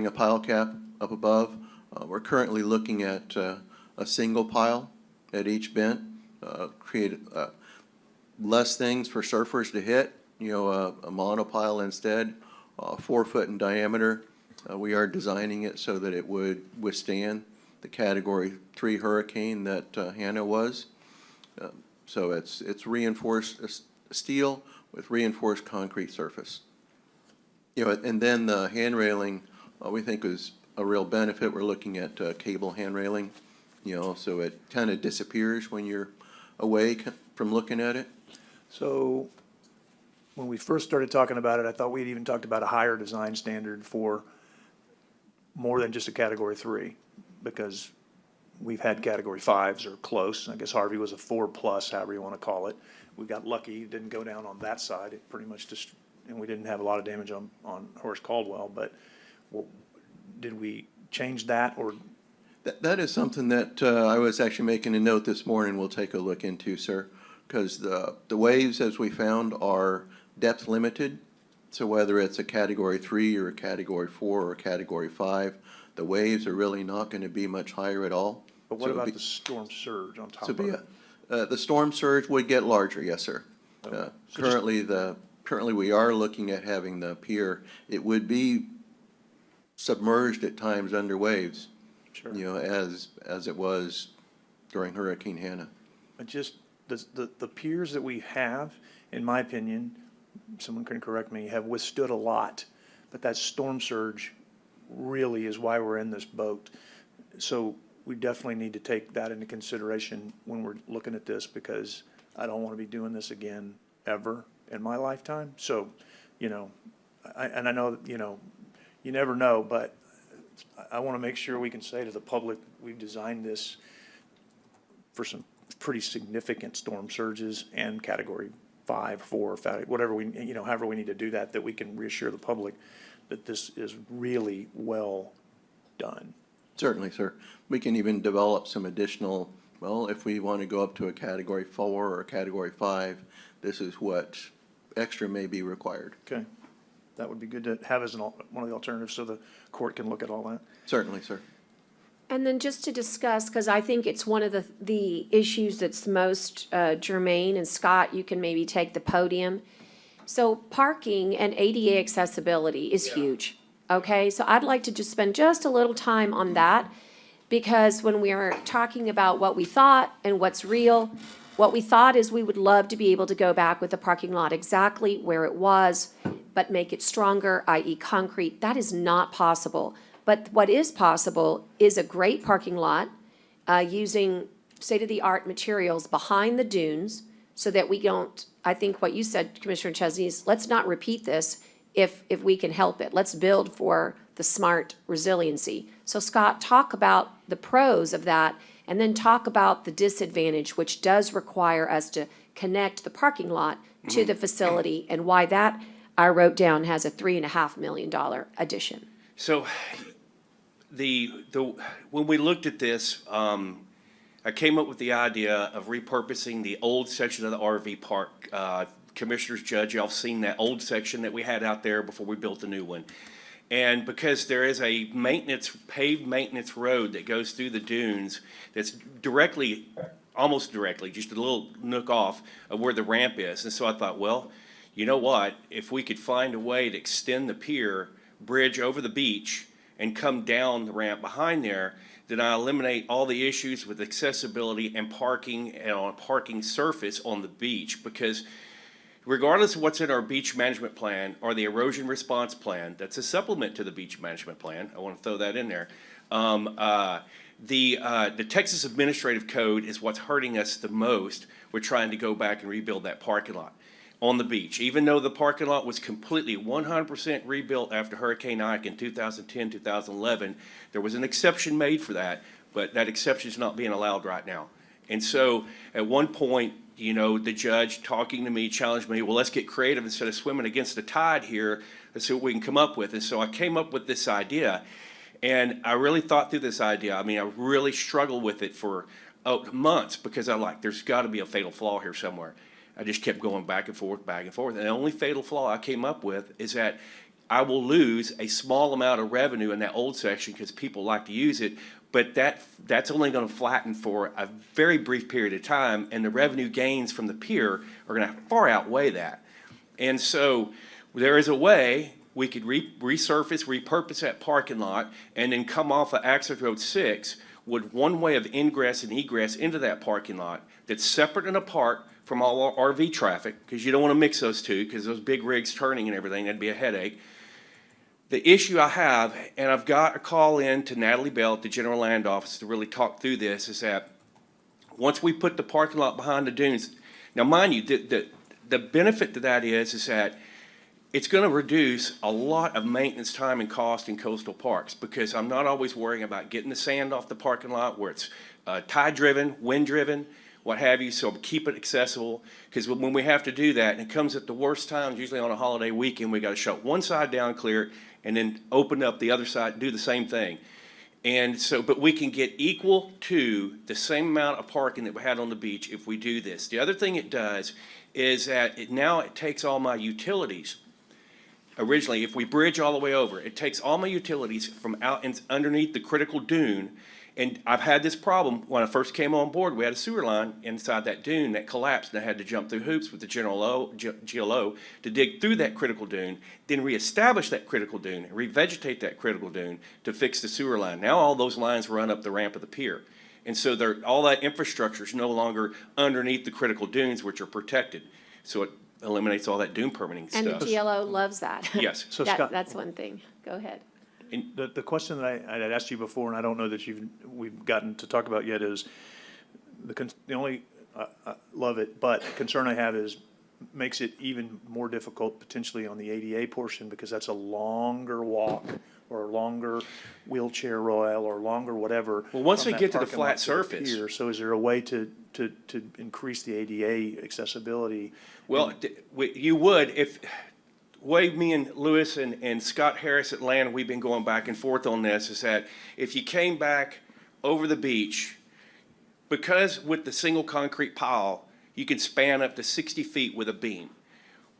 a pile cap up above. We're currently looking at a single pile at each bent, create less things for surfers to hit, you know, a monopile instead, 4 foot in diameter. We are designing it so that it would withstand the Category 3 hurricane that Hannah was. So it's reinforced steel with reinforced concrete surface. You know, and then the hand railing, we think is a real benefit. We're looking at cable hand railing, you know, so it kind of disappears when you're away from looking at it. So when we first started talking about it, I thought we'd even talked about a higher design standard for more than just a Category 3, because we've had Category 5s or close. I guess Harvey was a 4+, however you want to call it. We got lucky, it didn't go down on that side. It pretty much just, and we didn't have a lot of damage on Horace Caldwell, but did we change that or? That is something that I was actually making a note this morning we'll take a look into, sir, because the waves, as we found, are depth limited. So whether it's a Category 3 or a Category 4 or a Category 5, the waves are really not going to be much higher at all. But what about the storm surge on top of it? The storm surge would get larger, yes, sir. Currently we are looking at having the pier, it would be submerged at times under waves. Sure. You know, as it was during Hurricane Hannah. But just the piers that we have, in my opinion, someone can correct me, have withstood a lot. But that storm surge really is why we're in this boat. So we definitely need to take that into consideration when we're looking at this, because I don't want to be doing this again ever in my lifetime. So, you know, I know, you know, you never know, but I want to make sure we can say to the public, we've designed this for some pretty significant storm surges and Category 5, 4, 5, whatever we, you know, however we need to do that, that we can reassure the public that this is really well done. Certainly, sir. We can even develop some additional, well, if we want to go up to a Category 4 or a Category 5, this is what extra may be required. Okay. That would be good to have as one of the alternatives so the court can look at all that. Certainly, sir. And then just to discuss, because I think it's one of the issues that's most germane, and Scott, you can maybe take the podium. So parking and ADA accessibility is huge, okay? So I'd like to just spend just a little time on that, because when we are talking about what we thought and what's real, what we thought is we would love to be able to go back with the parking lot exactly where it was, but make it stronger, i.e. concrete. That is not possible. But what is possible is a great parking lot using state-of-the-art materials behind the dunes so that we don't, I think what you said, Commissioner Chesney, is let's not repeat this if we can help it. Let's build for the smart resiliency. So Scott, talk about the pros of that, and then talk about the disadvantage, which does require us to connect the parking lot to the facility, and why that, I wrote down, has a $3.5 million addition. So when we looked at this, I came up with the idea of repurposing the old section of the RV park. Commissioners, Judge, y'all seen that old section that we had out there before we built the new one. And because there is a paved maintenance road that goes through the dunes that's directly, almost directly, just a little nook off of where the ramp is. And so I thought, well, you know what? If we could find a way to extend the pier, bridge over the beach, and come down the ramp behind there, then I eliminate all the issues with accessibility and parking and on a parking surface on the beach. Because regardless of what's in our beach management plan or the erosion response plan, that's a supplement to the beach management plan. I want to throw that in there. The Texas Administrative Code is what's hurting us the most. We're trying to go back and rebuild that parking lot on the beach. Even though the parking lot was completely 100% rebuilt after Hurricane Ike in 2010, 2011, there was an exception made for that, but that exception is not being allowed right now. And so at one point, you know, the judge talking to me challenged me, well, let's get creative instead of swimming against the tide here. Let's see what we can come up with. And so I came up with this idea, and I really thought through this idea. I mean, I really struggled with it for months, because I'm like, there's got to be a fatal flaw here somewhere. I just kept going back and forth, back and forth. And the only fatal flaw I came up with is that I will lose a small amount of revenue in that old section because people like to use it, but that's only going to flatten for a very brief period of time, and the revenue gains from the pier are going to far outweigh that. And so there is a way we could resurface, repurpose that parking lot, and then come off of Access Road 6 with one way of ingress and egress into that parking lot that's separate and apart from all our RV traffic, because you don't want to mix those two, because those big rigs turning and everything, that'd be a headache. The issue I have, and I've got a call in to Natalie Bell at the General Land Office to really talk through this, is that once we put the parking lot behind the dunes, now mind you, the benefit to that is that it's going to reduce a lot of maintenance time and cost in coastal parks, because I'm not always worrying about getting the sand off the parking lot where it's tide-driven, wind-driven, what have you, so keep it accessible. Because when we have to do that, and it comes at the worst times, usually on a holiday weekend, we got to shut one side down, clear it, and then open up the other side and do the same thing. And so, but we can get equal to the same amount of parking that we had on the beach if we do this. The other thing it does is that it takes all my utilities. Originally, if we bridge all the way over, it takes all my utilities from out and underneath the critical dune. And I've had this problem when I first came on board. We had a sewer line inside that dune that collapsed, and I had to jump through hoops with the GLO to dig through that critical dune, then reestablish that critical dune, revegetate that critical dune to fix the sewer line. Now all those lines run up the ramp of the pier. And so all that infrastructure is no longer underneath the critical dunes, which are protected. So it eliminates all that dune permitting And stuff. the GLO loves that. Yes. So Scott, That's one thing. Go ahead. the question that I had asked you before, and I don't know that we've gotten to talk about yet, is the only, I love it, but concern I have is makes it even more difficult potentially on the ADA portion, because that's a longer walk or longer wheelchair royal or longer whatever. Well, once from they that get to the parking lot flat surface. pier. So is there a way to increase the ADA accessibility? Well, you would if, way me and Lewis and Scott Harris at Land, we've been going back and forth on this, is that if you came back over the beach, because with the single concrete pile, you can span up to 60 feet with a beam,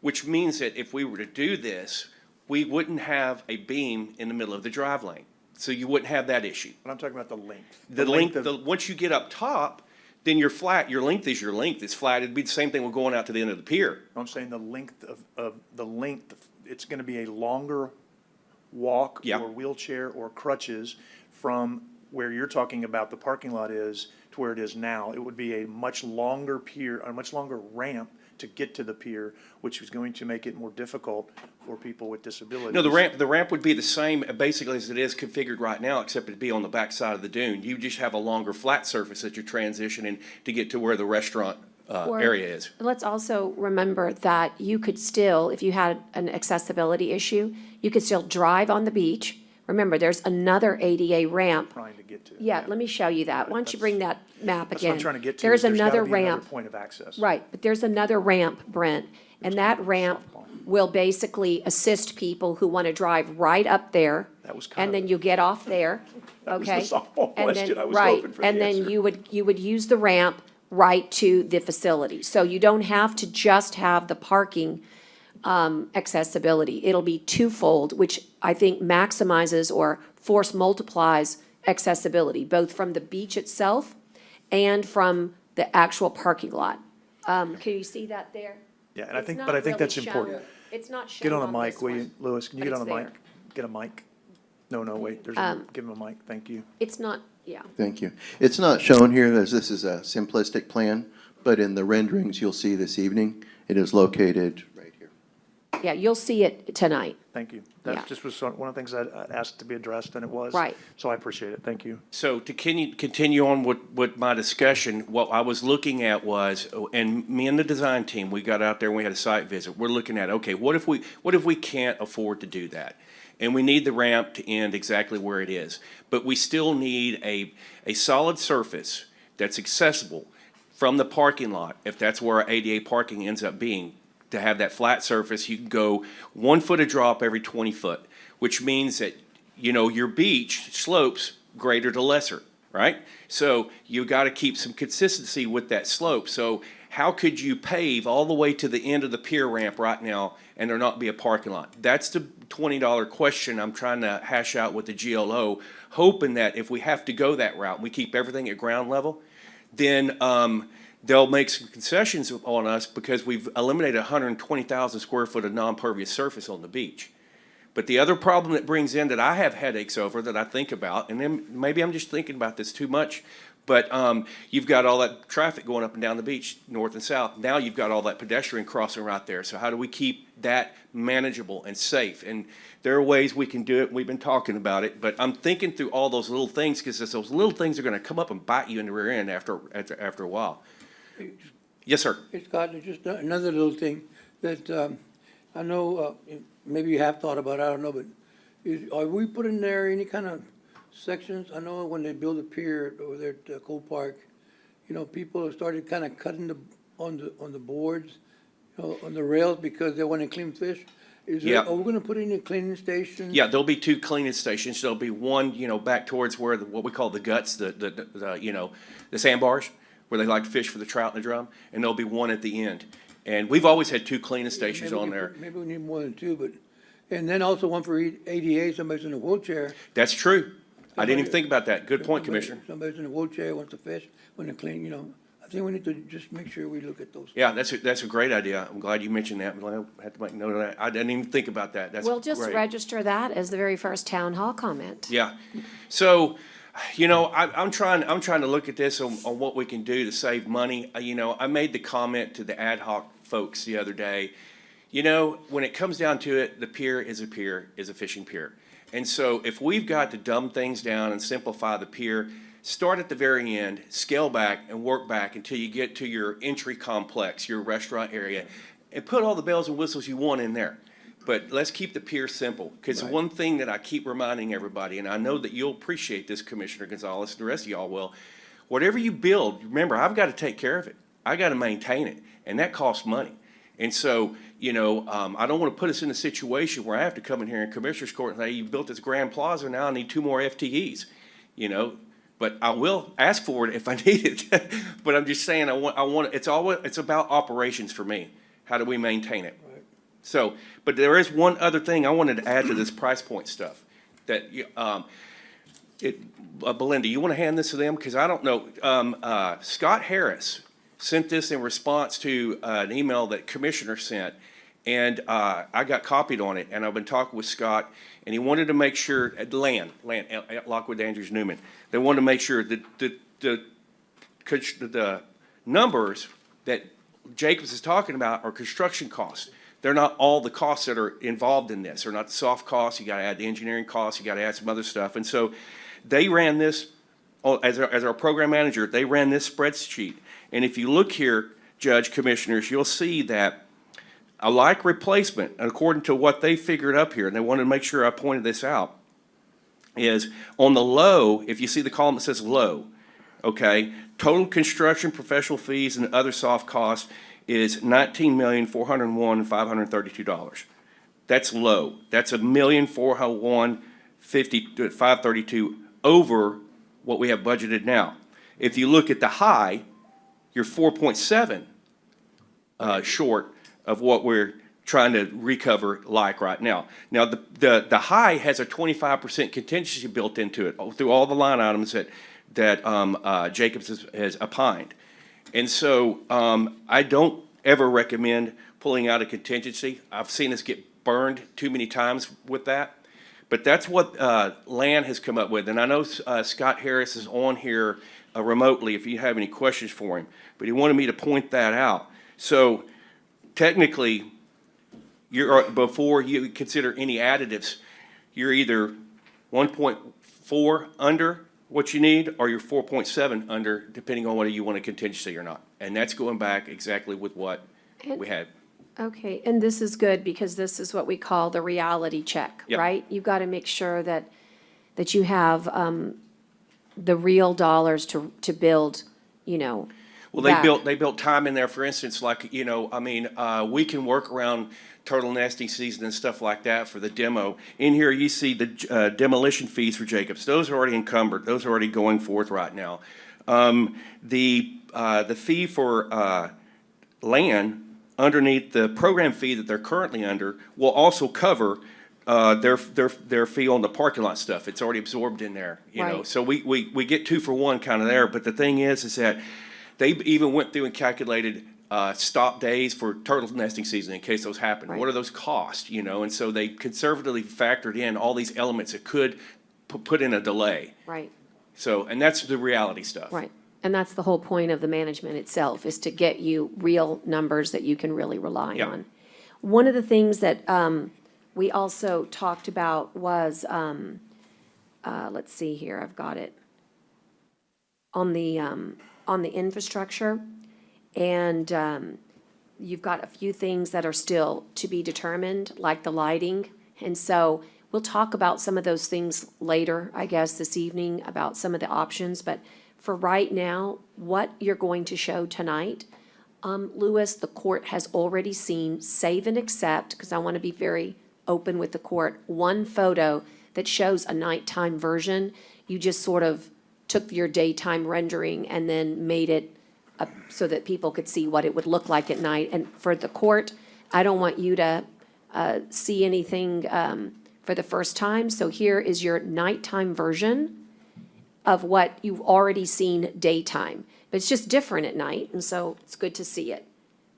which means that if we were to do this, we wouldn't have a beam in the middle of the drive lane. So you wouldn't have that issue. But I'm talking about the length. The length, once you get up top, then you're flat. Your length is your length. It's flat. It'd be the same thing with going out to the end of the pier. I'm saying the length it's gonna be a longer walk Yeah. or wheelchair or crutches from where you're talking about the parking lot is to where it is now. It would be a much longer pier, a much longer ramp to get to the pier, which is going to make it more difficult for people with disabilities. No, the ramp would be the same basically as it is configured right now, except it'd be on the back side of the dune. You just have a longer flat surface that you're transitioning to get to where the restaurant Or- area is. Let's also remember that you could still, if you had an accessibility issue, you could still drive on the beach. Remember, there's another ADA ramp. Trying to get to. Yeah, let me show you that. Why don't you bring that map That's what again? I'm trying to get to. There's is gotta another be another ramp. Point of access. Right, but there's another ramp, Brent, and that ramp will basically assist people who want to drive right up there. That was kind And of- then you get off there, That was the okay? softball And then- question. I was right, hoping for the and then answer. you would use the ramp right to the facility. So you don't have to just have the parking accessibility. It'll be twofold, which I think maximizes or force multiplies accessibility, both from the beach itself and from the actual parking lot. Can you see that there? Yeah, and I It's think, not but I think really that's important. shown. It's not shown Get on a this mic, will you, one, Louis? Can you but get on a it's mic? Get a mic. No, wait, there's give him a mic. Thank you. It's not, yeah. Thank you. It's not shown here as this is a simplistic plan, but in the renderings you'll see this evening, it is located right here. Yeah, you'll see it tonight. Thank you. Yeah. That just was one of the things I asked to be addressed, and it was. Right. So I appreciate it. Thank you. So to continue on with my discussion, what I was looking at was, and me and the design team, we got out there and we had a site visit. We're looking at, okay, what if we can't afford to do that? And we need the ramp to end exactly where it is. But we still need a solid surface that's accessible from the parking lot, if that's where our ADA parking ends up being. To have that flat surface, you can go 1 foot of drop every 20 foot, which means that, you know, your beach slopes greater to lesser, right? So you got to keep some consistency with that slope. So how could you pave all the way to the end of the pier ramp right now and there not be a parking lot? That's the $20 question I'm trying to hash out with the GLO, hoping that if we have to go that route, and we keep everything at ground level, then they'll make some concessions on us because we've eliminated 120,000 square foot of non-pervious surface on the beach. But the other problem that brings in that I have headaches over that I think about, and then maybe I'm just thinking about this too much, but you've got all that traffic going up and down the beach, north and south. Now you've got all that pedestrian crossing right there. So how do we keep that manageable and safe? And there are ways we can do it. We've been talking about it, but I'm thinking through all those little things because those little things are going to come up and bite you in the rear end after a while. Yes, sir. Hey, Scott, just another little thing that, I know, maybe you have thought about, I don't know, but are we putting there any kind of sections? I know when they build a pier over there at Cole Park, you know, people have started kind of cutting on the boards, you know, on the rails because they want to clean fish. Yeah. Are we gonna put any cleaning stations? Yeah, there'll be 2 cleaning stations. There'll be one, you know, back towards where what we call the guts, the you know, the sandbars, where they like to fish for the trout in the drum, and there'll be one at the end. And we've always had 2 cleaning stations Maybe we on can there. put- Maybe we need more than 2, but, and then also one for ADA, somebody's in a wheelchair. That's true. I didn't even think about that. Good point, Somebody- Commissioner. Somebody's in a wheelchair, wants to fish, want to clean, you know, I think we need to just make sure we look at those. Yeah, that's a great idea. I'm glad you mentioned that. I had to make note of that. I didn't even think about that. That's We'll just great. register that as the very first town hall comment. Yeah. So, you know, I'm trying to look at this on what we can do to save money. You know, I made the comment to the ad hoc folks the other day. You know, when it comes down to it, the pier is a fishing pier. And so if we've got to dumb things down and simplify the pier, start at the very end, scale back and work back until you get to your entry complex, your restaurant area, and put all the bells and whistles you want in there. But let's keep the pier simple, because one thing that I keep reminding everybody, and I know that you'll appreciate this, Commissioner Gonzalez, and the rest of y'all will, whatever you build, remember, I've got to take care of it. I got to maintain it, and that costs money. And so, you know, I don't want to put us in a situation where I have to come in here in Commissioner's Court and say, you built this Grand Plaza, now I need 2 more FTEs, you know? But I will ask for it if I need it. But I'm just saying, it's about operations for me. How do we maintain it? So, but there is one other thing I wanted to add to this price point stuff. That, Belinda, you want to hand this to them? Because I don't know. Scott Harris sent this in response to an email that Commissioner sent. And I got copied on it. And I've been talking with Scott. And he wanted to make sure, at Lockwood Andrews Newman, they wanted to make sure that the numbers that Jacobs is talking about are construction costs. They're not all the costs that are involved in this. They're not the soft costs. You got to add the engineering costs. You got to add some other stuff. And so they ran this, as our program manager, they ran this spreadsheet. And if you look here, Judge, Commissioners, you'll see that a like replacement, according to what they figured up here, and they wanted to make sure I pointed this out, is on the low, if you see the column that says low, okay, total construction, professional fees, and other soft costs is $19,401,532. That's low. That's $1,401,532 over what we have budgeted now. If you look at the high, you're 4.7 short of what we're trying to recover like right now. Now, the high has a 25% contingency built into it through all the line items that Jacobs has opined. And so I don't ever recommend pulling out a contingency. I've seen us get burned too many times with that. But that's what Land has come up with. And I know Scott Harris is on here remotely if you have any questions for him. But he wanted me to point that out. So technically, before you consider any additives, you're either 1.4 under what you need, or you're 4.7 under, depending on whether you want a contingency or not. And that's going back exactly with what we had. Okay, and this is good because this is what we call the reality check, Yep. right? You've got to make sure that you have the real dollars to build, Well, back. they built time in there, for instance, like, we can work around turtle nesting season and stuff like that for the demo. In here, you see the demolition fees for Jacobs. Those are already encumbered. Those are already going forth right now. The fee for Land underneath the program fee that they're currently under will also cover their fee on the parking lot stuff. It's already absorbed in there, you know. Right. So we get 2 for 1 kind of there. But the thing is that they even went through and calculated stop days for turtle nesting season in case those happen. Right. What are those costs, And so they conservatively factored in all these elements that could put in a delay. right, So, and that's the reality stuff. right. And that's the whole point of the management itself, is to get you real numbers that you can really rely Yeah. on. One of the things that we also talked about was, let's see here, I've got it, on the infrastructure. And you've got a few things that are still to be determined, like the lighting. And so we'll talk about some of those things later, I guess, this evening, about some of the options. But for right now, what you're going to show tonight, Louis, the court has already seen, save and accept, because I want to be very open with the court, one photo that shows a nighttime version. You just sort of took your daytime rendering and then made it so that people could see what it would look like at night. And for the court, I don't want you to see anything for the first time. So here is your nighttime version of what you've already seen daytime. But it's just different at night, and so it's good to see it.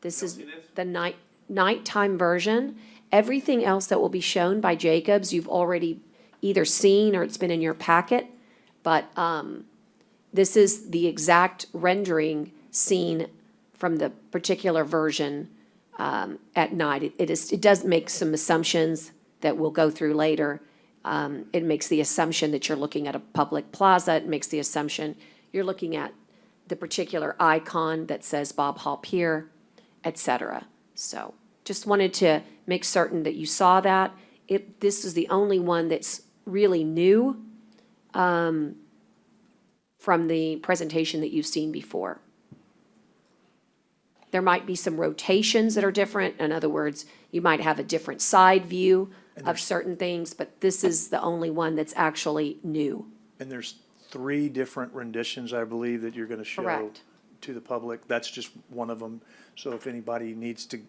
This is the nighttime version. Everything else that will be shown by Jacobs, you've already either seen or it's been in your packet. But this is the exact rendering seen from the particular version at night. It does make some assumptions that we'll go through later. It makes the assumption that you're looking at a public plaza. It makes the assumption you're looking at the particular icon that says Bob Hall Pier, et cetera. So just wanted to make certain that you saw that. This is the only one that's really new from the presentation that you've seen before. There might be some rotations that are different. In other words, you might have a different side view of certain things, but this is the only one that's actually new. And there's 3 different renditions, I believe, that you're gonna show Correct. to the public. That's just one of them. So if anybody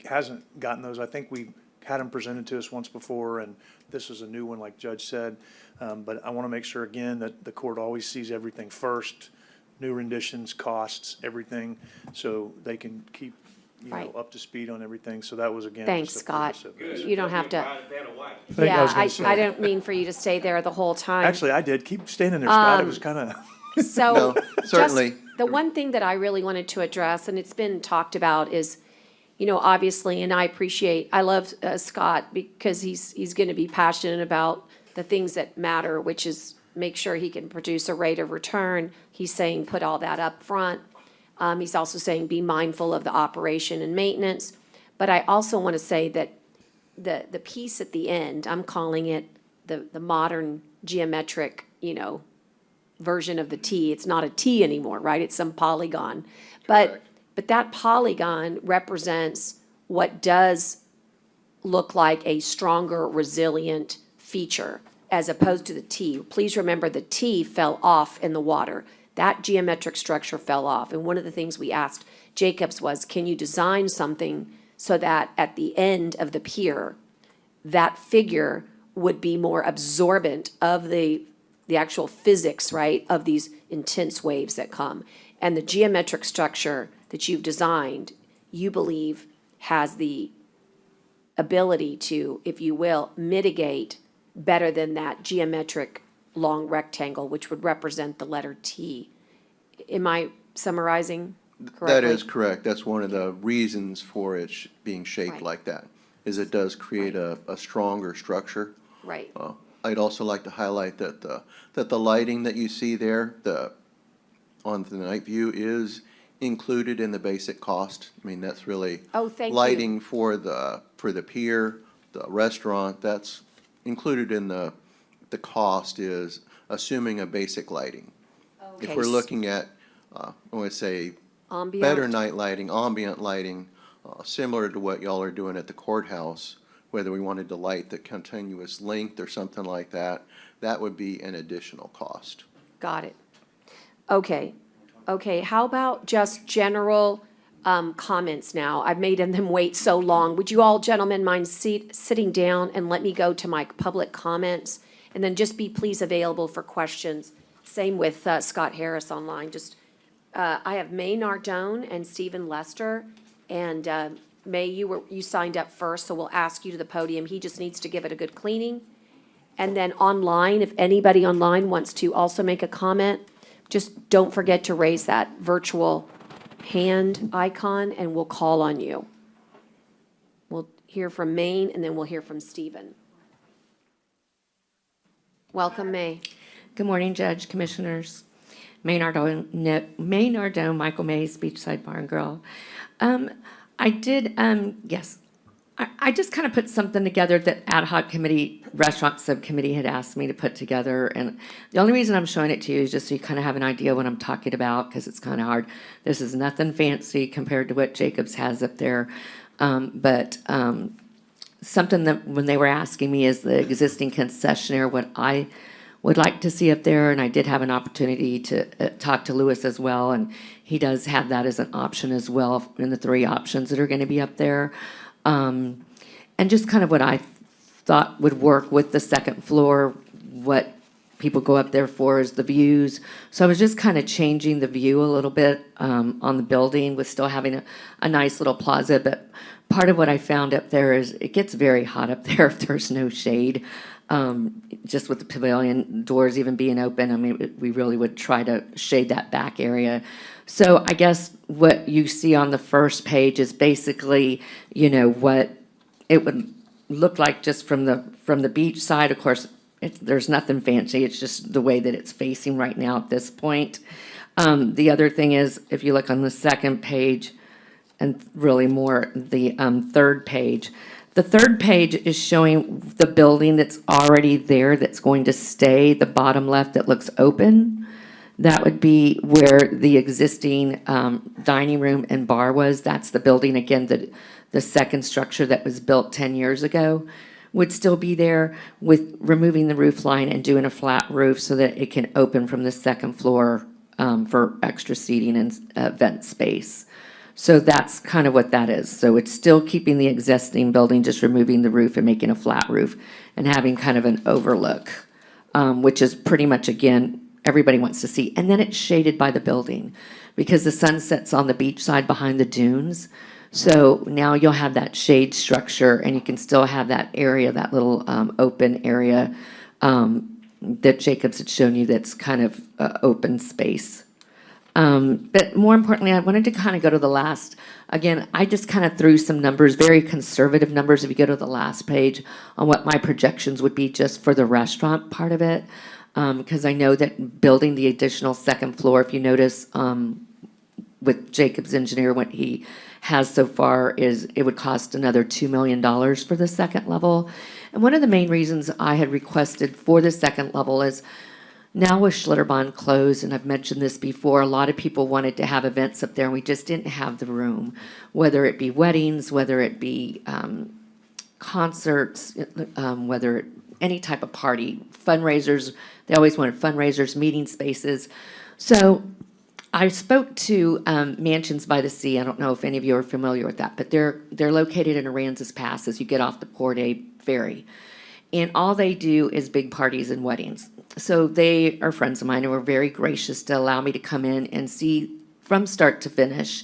hasn't gotten those, I think we had them presented to us once before, and this is a new one, like Judge said. But I wanna make sure again that the court always sees everything first, new renditions, costs, everything, so they can keep, Right. up to speed on everything. So that was again. Thanks, just the purpose Scott. of this. You don't have to, I yeah, was gonna say. I don't mean for you to stay there the whole time. Actually, I did. Keep standing there, Scott. It was kinda. So, No, just certainly. the one thing that I really wanted to address, and it's been talked about, is, obviously, and I love Scott because he's gonna be passionate about the things that matter, which is make sure he can produce a rate of return. He's saying put all that up front. He's also saying be mindful of the operation and maintenance. But I also want to say that the piece at the end, I'm calling it the modern geometric, version of the T. It's not a T anymore, right? It's some polygon. But that polygon represents what does look like a stronger, resilient feature as opposed to the T. Please remember the T fell off in the water. That geometric structure fell off. And one of the things we asked Jacobs was, can you design something so that at the end of the pier, that figure would be more absorbent of the actual physics, right, of these intense waves that come. And the geometric structure that you've designed, you believe has the ability to, if you will, mitigate better than that geometric long rectangle, which would represent the letter T. Am I summarizing correctly? That is correct. That's one of the reasons for it being shaped Right. like that, is it does create a stronger structure. Right. I'd also like to highlight that the lighting that you see there, on the night view is included in the basic cost. I mean, that's really. Oh, thank you. Lighting for the pier, the restaurant, that's included in the cost is assuming a basic lighting. If Okay. we're looking at, I want to say, Ambient? better night lighting, ambient lighting, similar to what y'all are doing at the courthouse, whether we wanted to light the continuous length or something like that, that would be an additional cost. Got it. Okay. Okay, how about just general comments now? I've made them wait so long. Would you all gentlemen mind sitting down and let me go to my public comments? And then just be please available for questions. Same with Scott Harris online. Just, I have May Nardone and Stephen Lester. And May, you signed up first, so we'll ask you to the podium. He just needs to give it a good cleaning. And then online, if anybody online wants to also make a comment, just don't forget to raise that virtual hand icon and we'll call on you. We'll hear from Maine and then we'll hear from Stephen. Welcome, May. Good morning, Judge, Commissioners. May Nardone, Michael Mays, Beachside Bar and Grill. I just kind of put something together that ad hoc committee, restaurant subcommittee had asked me to put together. And the only reason I'm showing it to you is just so you kind of have an idea what I'm talking about, because it's kind of hard. This is nothing fancy compared to what Jacobs has up there. But something that when they were asking me is the existing concessionaire, what I would like to see up there, and I did have an opportunity to talk to Lewis as well, and he does have that as an option as well in the 3 options that are going to be up there. And just kind of what I thought would work with the second floor, what people go up there for is the views. So I was just kind of changing the view a little bit on the building with still having a nice little plaza. But part of what I found up there is it gets very hot up there if there's no shade. Just with the pavilion doors even being open, I mean, we really would try to shade that back area. So I guess what you see on the first page is basically, what it would look like just from the beach side. Of course, there's nothing fancy. It's just the way that it's facing right now at this point. The other thing is, if you look on the second page, and really more the third page, the third page is showing the building that's already there that's going to stay, the bottom left that looks open. That would be where the existing dining room and bar was. That's the building, again, the second structure that was built 10 years ago would still be there, with removing the roof line and doing a flat roof so that it can open from the second floor for extra seating and vent space. So that's kind of what that is. So it's still keeping the existing building, just removing the roof and making a flat roof and having kind of an overlook, which is pretty much, again, everybody wants to see. And then it's shaded by the building because the sun sets on the beach side behind the dunes. So now you'll have that shade structure and you can still have that area, that little open area that Jacobs had shown you that's kind of open space. But more importantly, I wanted to kind of go to the last, again, I just kind of threw some numbers, very conservative numbers, if you go to the last page, on what my projections would be just for the restaurant part of it. Because I know that building the additional second floor, if you notice, with Jacobs Engineer, what he has so far is it would cost another $2 million for the second level. And one of the main reasons I had requested for the second level is now with Schlitterbahn closed, and I've mentioned this before, a lot of people wanted to have events up there, and we just didn't have the room, whether it be weddings, whether it be concerts, whether any type of party, fundraisers. They always wanted fundraisers, meeting spaces. So I spoke to Mansions by the Sea. I don't know if any of you are familiar with that, but they're located in Aransas Pass as you get off the Port A ferry. And all they do is big parties and weddings. So they are friends of mine and were very gracious to allow me to come in and see from start to finish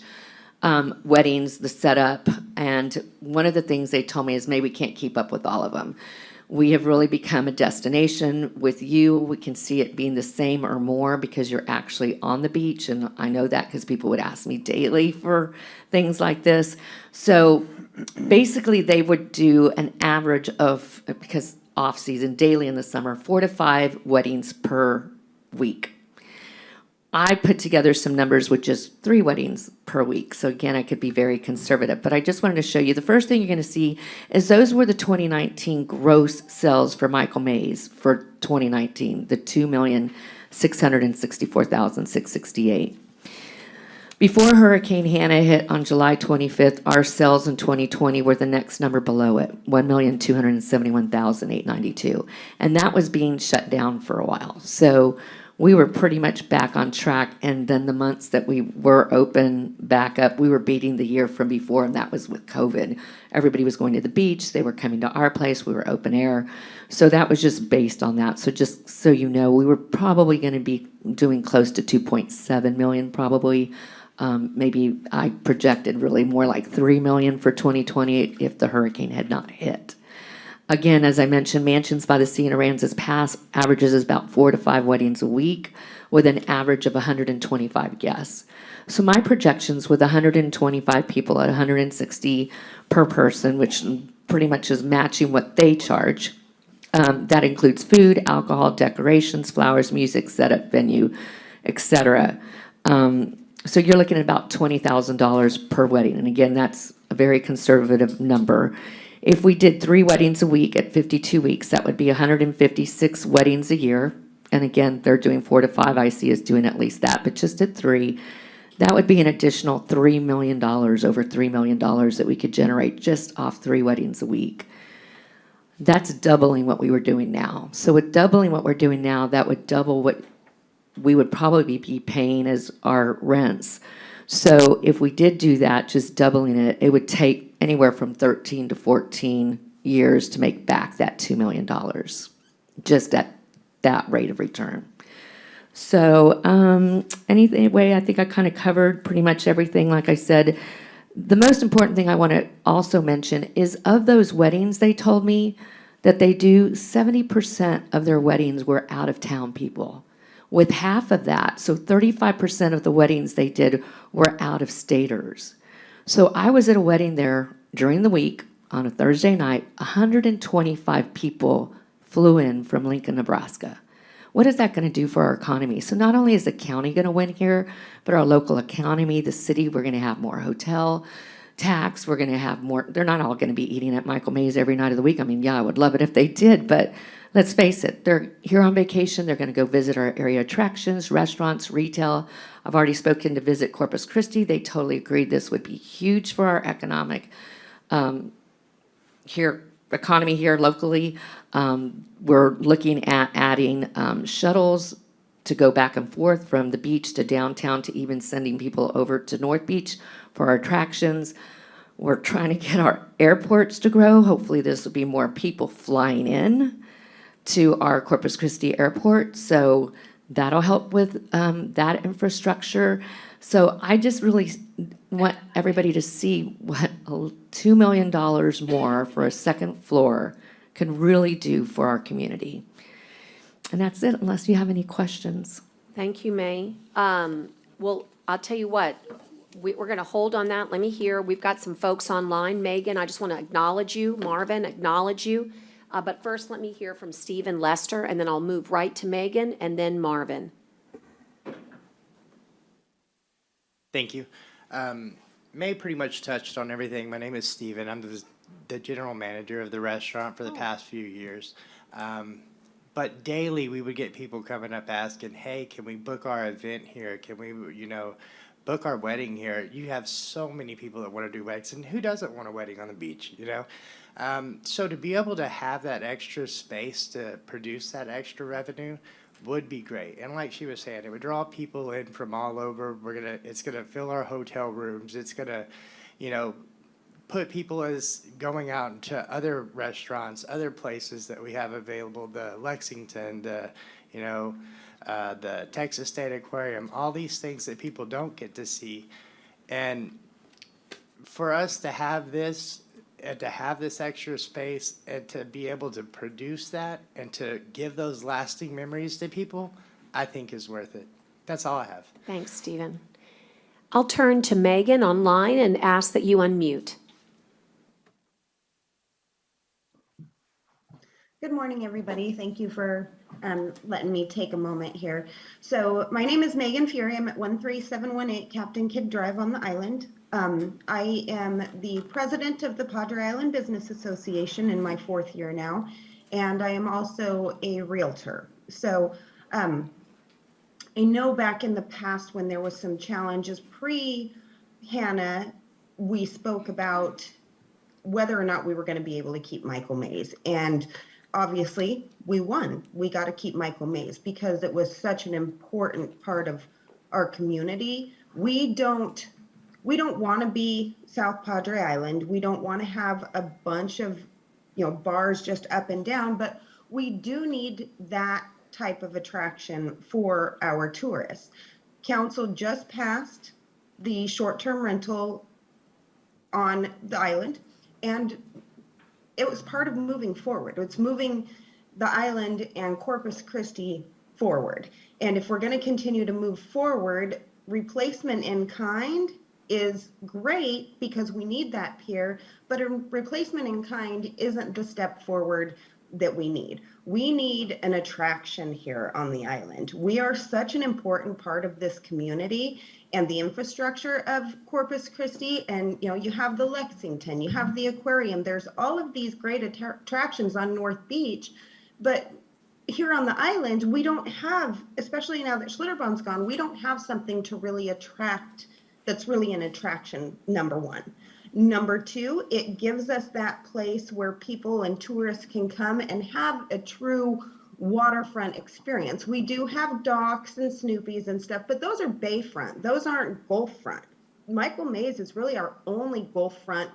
weddings, the setup. And one of the things they told me is maybe we can't keep up with all of them. We have really become a destination with you. We can see it being the same or more because you're actually on the beach. And I know that because people would ask me daily for things like this. So basically they would do an average of, because off season, daily in the summer, 4 to 5 weddings per week. I put together some numbers with just 3 weddings per week. So again, I could be very conservative, but I just wanted to show you. The first thing you're going to see is those were the 2019 gross sales for Michael Mays for 2019, the $2,664,668. Before Hurricane Hannah hit on July 25th, our sales in 2020 were the next number below it, 1,271,892. And that was being shut down for a while. So we were pretty much back on track. And then the months that we were open back up, we were beating the year from before, and that was with COVID. Everybody was going to the beach. They were coming to our place. We were open air. So that was just based on that. So just so you know, we were probably going to be doing close to 2.7 million probably. Maybe I projected really more like 3 million for 2020 if the hurricane had not hit. Again, as I mentioned, Mansions by the Sea in Aransas Pass averages about 4 to 5 weddings a week with an average of 125 guests. So my projections with 125 people at 160 per person, which pretty much is matching what they charge. That includes food, alcohol, decorations, flowers, music, setup, venue, etc. So you're looking at about $20,000 per wedding. And again, that's a very conservative number. If we did 3 weddings a week at 52 weeks, that would be 156 weddings a year. And again, they're doing 4 to 5. IC is doing at least that, but just at 3. That would be an additional $3 million, over $3 million that we could generate just off 3 weddings a week. That's doubling what we were doing now. So with doubling what we're doing now, that would double what we would probably be paying as our rents. So if we did do that, just doubling it, it would take anywhere from 13 to 14 years to make back that $2 million, just at that rate of return. So anyway, I think I kind of covered pretty much everything. Like I said, the most important thing I want to also mention is of those weddings, they told me that they do 70% of their weddings were out of town people. With half of that, so 35% of the weddings they did were out-of-staters. So I was at a wedding there during the week on a Thursday night. 125 people flew in from Lincoln, Nebraska. What is that going to do for our economy? So not only is the county going to win here, but our local economy, the city, we're going to have more hotel tax. We're going to have more. They're not all going to be eating at Michael Mays every night of the week. I mean, yeah, I would love it if they did, but let's face it, they're here on vacation. They're going to go visit our area attractions, restaurants, retail. I've already spoken to Visit Corpus Christi. They totally agreed this would be huge for our economic economy here locally. We're looking at adding shuttles to go back and forth from the beach to downtown, to even sending people over to North Beach for our attractions. We're trying to get our airports to grow. Hopefully this will be more people flying in to our Corpus Christi airport. So that'll help with that infrastructure. So I just really want everybody to see what $2 million more for a second floor can really do for our community. And that's it, unless you have any questions. Thank you, May. Well, I'll tell you what, we're going to hold on that. Let me hear. We've got some folks online. Megan, I just want to acknowledge you. Marvin, acknowledge you. But first, let me hear from Steve and Lester, and then I'll move right to Megan and then Marvin. Thank you. May pretty much touched on everything. My name is Steven. I'm the general manager of the restaurant for the past few years. But daily, we would get people coming up asking, hey, can we book our event here? Can we, book our wedding here? You have so many people that want to do weddings, and who doesn't want a wedding on the beach, So to be able to have that extra space to produce that extra revenue would be great. And like she was saying, it would draw people in from all over. It's gonna fill our hotel rooms. It's gonna, put people as going out into other restaurants, other places that we have available, the Lexington, the Texas State Aquarium, all these things that people don't get to see. And for us to have this, and to have this extra space, and to be able to produce that, and to give those lasting memories to people, I think is worth it. That's all I have. Thanks, Stephen. I'll turn to Megan online and ask that you unmute. Good morning, everybody. Thank you for letting me take a moment here. So my name is Megan Fury. I'm at 13718 Captain Kidd Drive on the island. I am the president of the Padre Island Business Association in my 4th year now, and I am also a realtor. So I know back in the past when there was some challenges pre-Hannah, we spoke about whether or not we were going to be able to keep Michael Mays. And obviously, we won. We got to keep Michael Mays because it was such an important part of our community. We don't want to be South Padre Island. We don't want to have a bunch of, bars just up and down, but we do need that type of attraction for our tourists. Council just passed the short-term rental on the island, and it was part of moving forward. It's moving the island and Corpus Christi forward. And if we're going to continue to move forward, replacement in kind is great because we need that pier, but a replacement in kind isn't the step forward that we need. We need an attraction here on the island. We are such an important part of this community and the infrastructure of Corpus Christi. And, you have the Lexington, you have the aquarium. There's all of these great attractions on North Beach, but here on the island, we don't have, especially now that Schlitterbahn's gone, we don't have something to really attract that's really an attraction, number one. Number two, it gives us that place where people and tourists can come and have a true waterfront experience. We do have docks and Snoopy's and stuff, but those are bayfront. Those aren't Gulf front. Michael Mays is really our only Gulf front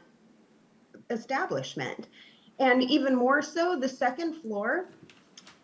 establishment. And even more so, the second floor,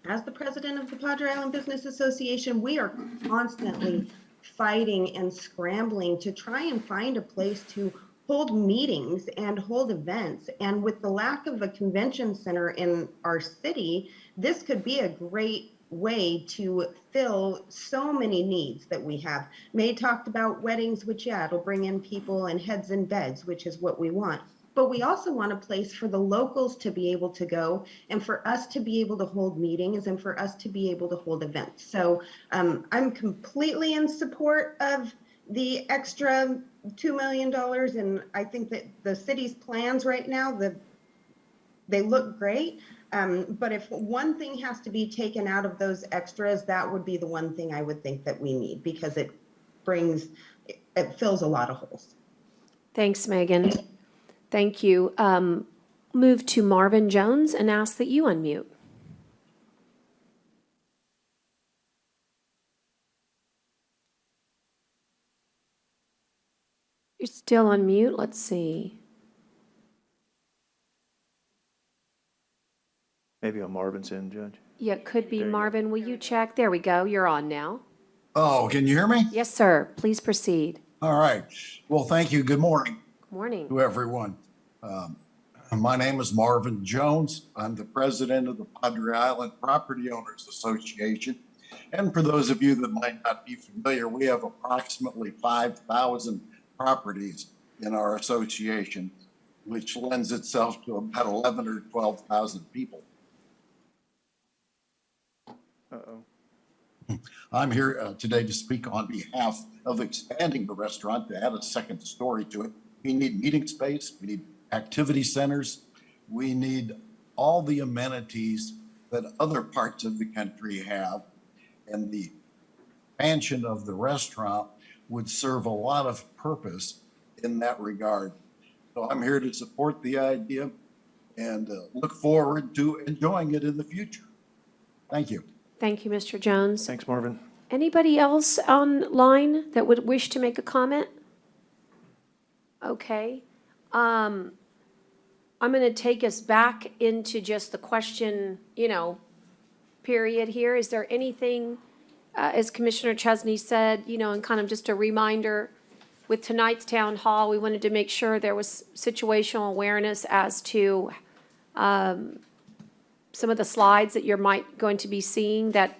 as the president of the Padre Island Business Association, we are constantly fighting and scrambling to try and find a place to hold meetings and hold events. And with the lack of a convention center in our city, this could be a great way to fill so many needs that we have. May talked about weddings, which, it'll bring in people and heads in beds, which is what we want. But we also want a place for the locals to be able to go and for us to be able to hold meetings and for us to be able to hold events. So I'm completely in support of the extra $2 million. And I think that the city's plans right now, they look great. But if one thing has to be taken out of those extras, that would be the one thing I would think that we need because it fills a lot of holes. Thanks, Megan. Thank you. Move to Marvin Jones and ask that you unmute. You're still on mute. Let's see. Maybe on Marvin's end, Judge. Yeah, it could be Marvin. Will you check? There we go. You're on now. Oh, can you hear me? Yes, sir. Please proceed. All right. Well, thank you. Good morning Good morning. to everyone. My name is Marvin Jones. I'm the president of the Padre Island Property Owners Association. And for those of you that might not be familiar, we have approximately 5,000 properties in our association, which lends itself to about 11 or 12,000 people. Uh-oh. I'm here today to speak on behalf of expanding the restaurant to add a second story to it. We need meeting space, we need activity centers, we need all the amenities that other parts of the country have. And the expansion of the restaurant would serve a lot of purpose in that regard. So I'm here to support the idea and look forward to enjoying it in the future. Thank you. Thank you, Mr. Jones. Thanks, Marvin. Anybody else online that would wish to make a comment? Okay. I'm going to take us back into just the question, period here. Is there anything, as Commissioner Chesney said, and kind of just a reminder, with tonight's town hall, we wanted to make sure there was situational awareness as to some of the slides that you're going to be seeing that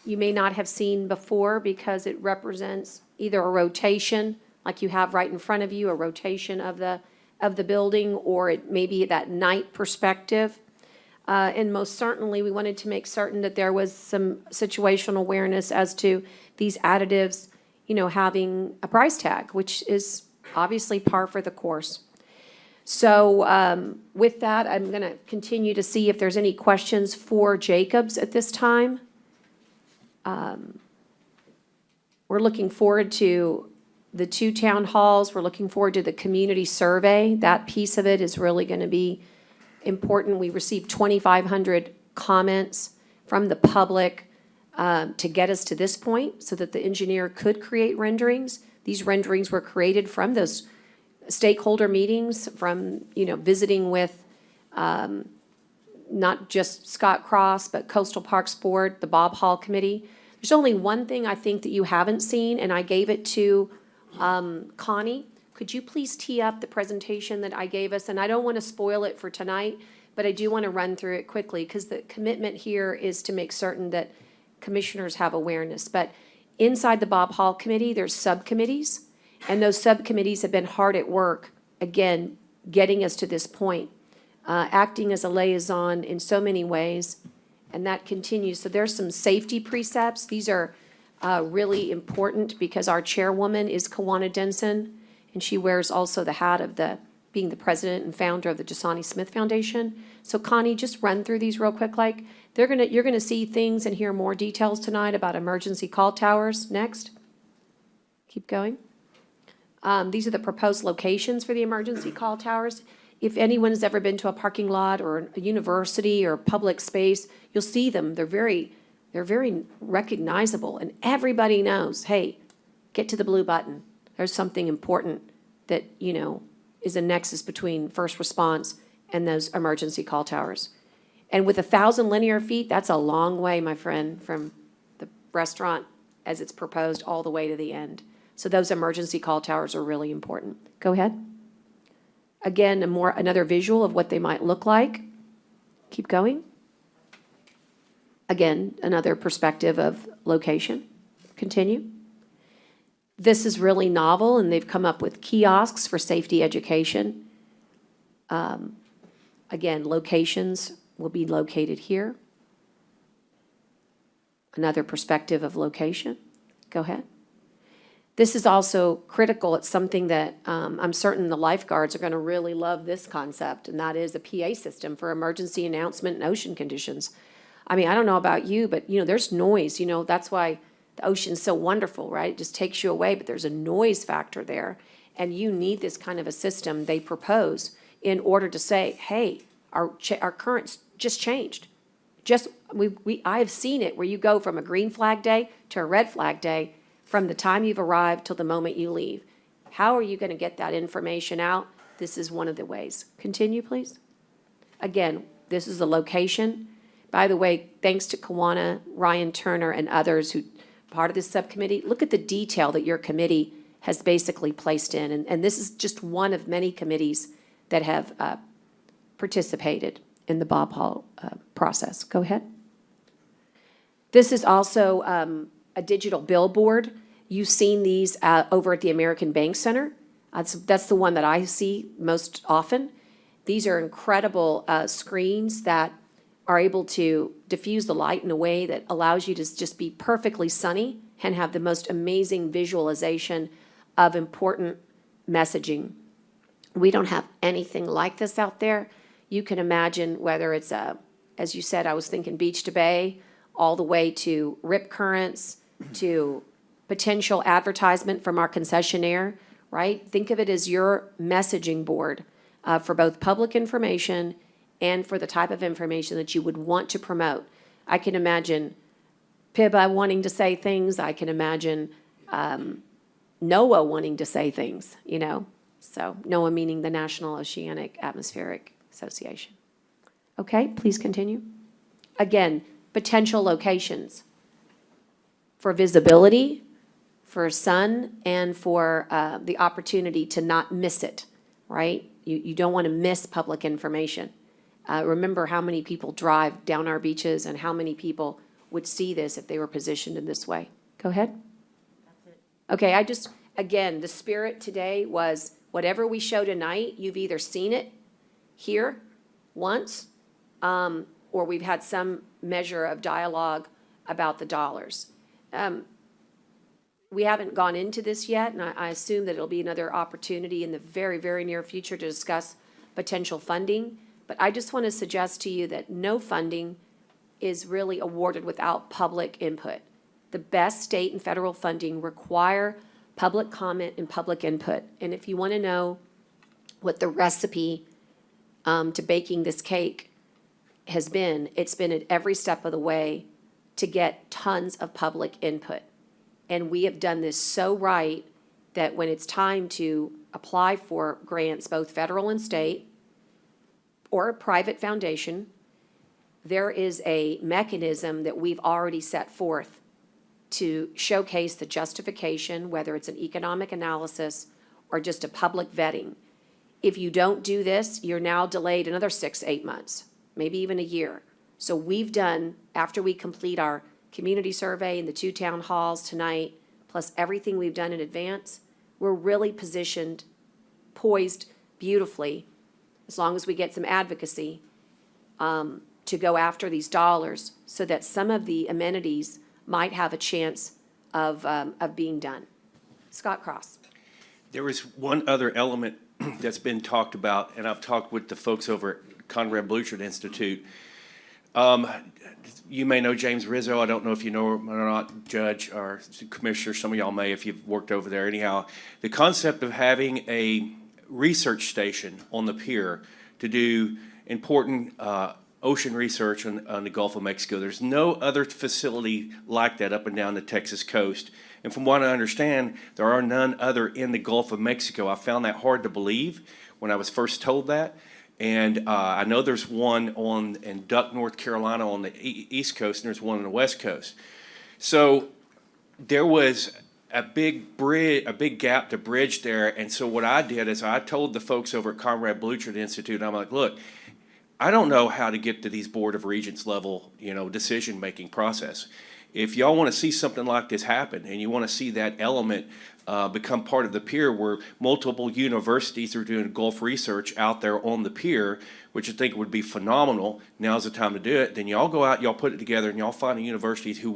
you may not have seen before because it represents either a rotation, like you have right in front of you, a rotation of the building, or it may be that night perspective. And most certainly, we wanted to make certain that there was some situational awareness as to these additives, having a price tag, which is obviously par for the course. So with that, I'm going to continue to see if there's any questions for Jacobs at this time. We're looking forward to the 2 town halls. We're looking forward to the community survey. That piece of it is really going to be important. We received 2,500 comments from the public to get us to this point so that the engineer could create renderings. These renderings were created from those stakeholder meetings, from, visiting with not just Scott Cross, but Coastal Parks Board, the Bob Hall Committee. There's only one thing I think that you haven't seen, and I gave it to Connie. Could you please tee up the presentation that I gave us? And I don't want to spoil it for tonight, but I do want to run through it quickly because the commitment here is to make certain that commissioners have awareness. But inside the Bob Hall Committee, there's subcommittees, and those subcommittees have been hard at work, again, getting us to this point, acting as a liaison in so many ways, and that continues. So there's some safety precepts. These are really important because our chairwoman is Kawana Denson, and she wears also the hat of being the president and founder of the Jasani Smith Foundation. So Connie, just run through these real quick. Like you're gonna see things and hear more details tonight about emergency call towers. Next, keep going. These are the proposed locations for the emergency call towers. If anyone's ever been to a parking lot or a university or public space, you'll see them. They're very recognizable, and everybody knows, hey, get to the blue button. There's something important that, is a nexus between first response and those emergency call towers. And with 1,000 linear feet, that's a long way, my friend, from the restaurant as it's proposed all the way to the end. So those emergency call towers are really important. Go ahead. Again, another visual of what they might look like. Keep going. Again, another perspective of location. Continue. This is really novel, and they've come up with kiosks for safety education. Again, locations will be located here. Another perspective of location. Go ahead. This is also critical. It's something that I'm certain the lifeguards are going to really love this concept, and that is a PA system for emergency announcement and ocean conditions. I mean, I don't know about you, but, there's noise. That's why the ocean's so wonderful, right? It just takes you away, but there's a noise factor there, and you need this kind of a system they propose in order to say, hey, our currents just changed. I have seen it where you go from a green flag day to a red flag day from the time you've arrived till the moment you leave. How are you going to get that information out? This is one of the ways. Continue, please. Again, this is the location. By the way, thanks to Kawana, Ryan Turner, and others who part of this subcommittee, look at the detail that your committee has basically placed in. And this is just one of many committees that have participated in the Bob Hall process. Go ahead. This is also a digital billboard. You've seen these over at the American Bank Center. That's the one that I see most often. These are incredible screens that are able to diffuse the light in a way that allows you to just be perfectly sunny and have the most amazing visualization of important messaging. We don't have anything like this out there. You can imagine whether it's as you said, I was thinking beach to bay, all the way to rip currents, to potential advertisement from our concessionaire, right? Think of it as your messaging board for both public information and for the type of information that you would want to promote. I can imagine PIBA wanting to say things. I can imagine NOAA wanting to say things, you know? So NOAA meaning the National Oceanic Atmospheric Association. Okay, please continue. Again, potential locations for visibility, for sun, and for the opportunity to not miss it, right? You don't want to miss public information. Remember how many people drive down our beaches and how many people would see this if they were positioned in this way. Go ahead. Okay, again, the spirit today was whatever we show tonight, you've either seen it here once, or we've had some measure of dialogue about the dollars. We haven't gone into this yet, and I assume that it'll be another opportunity in the very, very near future to discuss potential funding. But I just want to suggest to you that no funding is really awarded without public input. The best state and federal funding require public comment and public input. And if you want to know what the recipe to baking this cake has been, it's been at every step of the way to get tons of public input. And we have done this so right that when it's time to apply for grants, both federal and state, or a private foundation, there is a mechanism that we've already set forth to showcase the justification, whether it's an economic analysis or just a public vetting. If you don't do this, you're now delayed another 6, 8 months, maybe even a year. So we've done, after we complete our community survey and the 2 town halls tonight, plus everything we've done in advance, we're really positioned, poised beautifully, as long as we get some advocacy, to go after these dollars so that some of the amenities might have a chance of being done. Scott Cross. There is one other element that's been talked about, and I've talked with the folks over at Conrad Bluchard Institute. You may know James Rizzo. I don't know if you know him or not, Judge or Commissioner. Some of y'all may if you've worked over there. Anyhow, the concept of having a research station on the pier to do important ocean research on the Gulf of Mexico. There's no other facility like that up and down the Texas coast. And from what I understand, there are none other in the Gulf of Mexico. I found that hard to believe when I was first told that. And I know there's one in Duck, North Carolina on the East Coast, and there's one on the West Coast. So there was a big gap to bridge there. And so what I did is I told the folks over at Conrad Bluchard Institute, I'm like, look, I don't know how to get to these Board of Regents level, decision-making process. If y'all want to see something like this happen and you want to see that element become part of the pier where multiple universities are doing Gulf research out there on the pier, which I think would be phenomenal, now's the time to do it, then y'all go out, y'all put it together, and y'all find a university who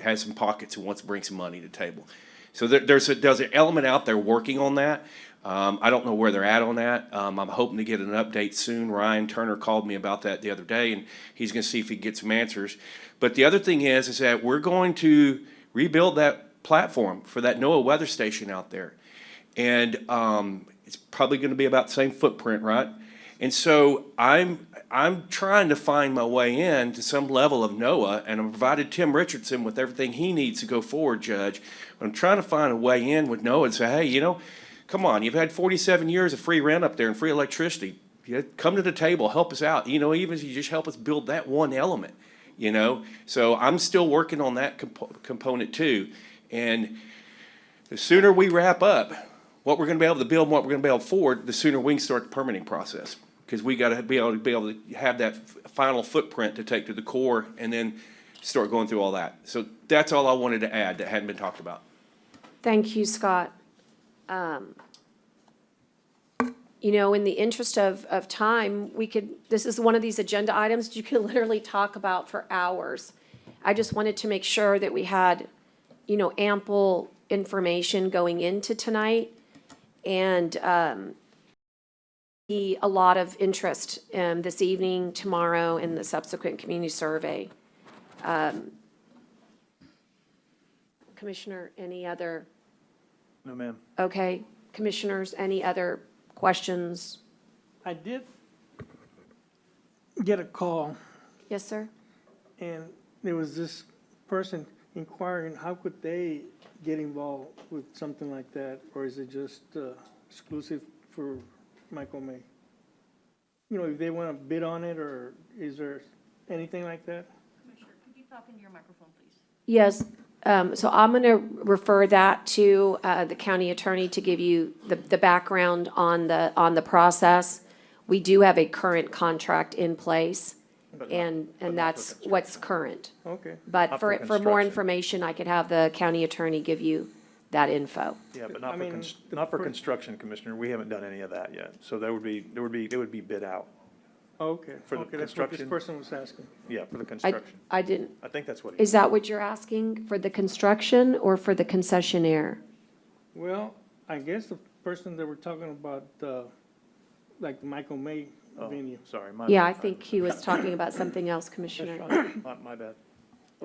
has some pockets, who wants to bring some money to the table. So there's an element out there working on that. I don't know where they're at on that. I'm hoping to get an update soon. Ryan Turner called me about that the other day, and he's going to see if he can get some answers. But the other thing is that we're going to rebuild that platform for that NOAA weather station out there. And it's probably going to be about the same footprint, right? And so I'm trying to find my way in to some level of NOAA, and I've provided Tim Richardson with everything he needs to go forward, Judge. But I'm trying to find a way in with NOAA and say, hey, come on, you've had 47 years of free rent up there and free electricity. Come to the table, help us out. Even if you just help us build that one element, So I'm still working on that component too. And the sooner we wrap up what we're going to be able to build and what we're going to be able to afford, the sooner we can start the permitting process. Because we got to be able to have that final footprint to take to the Corps and then start going through all that. So that's all I wanted to add that hadn't been talked about. Thank you, Scott. you know, in the interest of time, we could, this is one of these agenda items you could literally talk about for hours. I just wanted to make sure that we had, you know, ample information going into tonight and be a lot of interest this evening, tomorrow, in the subsequent community survey. Commissioner, any other? No, ma'am. Okay, commissioners, any other questions? I did get a call, Yes, sir? and there was this person inquiring, how could they get involved with something like that? Or is it just exclusive for Michael May? You know, if they want to bid on it, or is there anything like that? Commissioner, could you talk into your microphone, please? Yes, so I'm going to refer that to the county attorney to give you the background on the process. We do have a current contract in place, and that's what's current. Okay. But Not for for more construction. information, I could have the county attorney give you that info. Yeah, but I not for, mean, not for construction, Commissioner. We haven't done any of that yet. So it would be bid out. Okay, For the okay, that's what this construction? person was asking. Yeah, for the I, construction. I didn't, I think that's what it is is. that what you're asking, for the construction or for the concessionaire? Well, I guess the person that we're talking about, like the Michael May venue. Sorry, my. Yeah, I think he was talking about something else, Commissioner. My bad.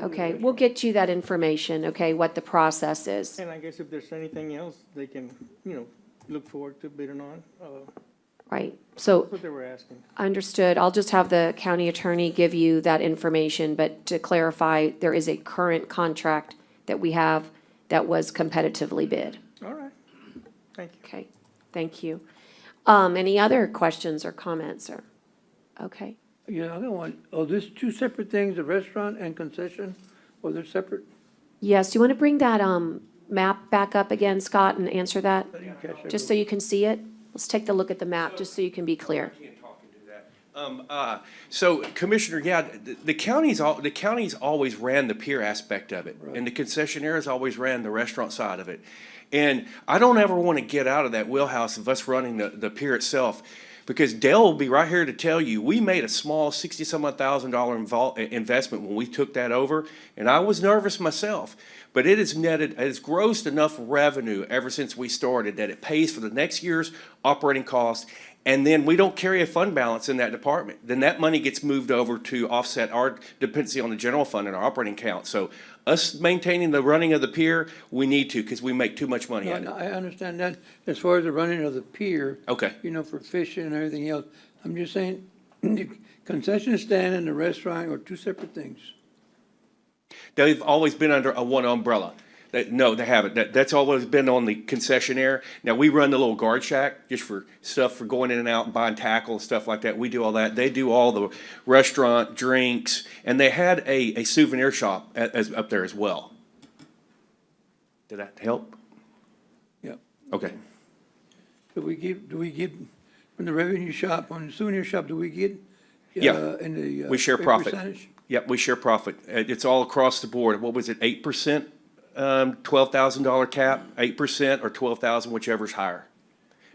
Okay, we'll get you that information, okay, what the process is. And I guess if there's anything else they can, you know, look forward to bidding on, Right, so, that's what they were asking. understood. I'll just have the county attorney give you that information, but to clarify, there is a current contract that we have that was competitively bid. All right, thank you. Okay, thank you. Any other questions or comments, or, okay? Yeah, I don't want, oh, there's two separate things, the restaurant and concession, or they're separate? Yes, do you want to bring that, map back up again, Scott, and answer that? I didn't catch that. Just so you can see it? Let's take the look at the map, just so you can be clear. So Commissioner, yeah, the county's always ran the pier aspect of it, and the concessionaires always ran the restaurant side of it. And I don't ever want to get out of that wheelhouse of us running the pier itself, because Dale will be right here to tell you, we made a small $60,000 investment when we took that over, and I was nervous myself. But it has netted, it has grossed enough revenue ever since we started that it pays for the next year's operating costs. And then we don't carry a fund balance in that department. Then that money gets moved over to offset our dependency on the general fund and our operating account. So us maintaining the running of the pier, we need to, because we make too much money No, at it. I understand that, as far as the running of the pier. Okay. You know, for fishing and everything else. I'm just saying, the concession stand and the restaurant are two separate things. They've always been under a one umbrella. No, they haven't. That's always been on the concessionaire. Now, we run the little guard shack just for stuff for going in and out and buying tackle and stuff like that. We do all that. They do all the restaurant, drinks, and they had a souvenir shop up there as well. Did that help? Yep. Okay. Do we get, from the revenue shop, on the souvenir shop, do we get? Yeah. In the. We share a profit. percentage? Yep, we share profit. It's all across the board. What was it, 8%? $12,000 cap, 8% or 12,000, whichever's higher.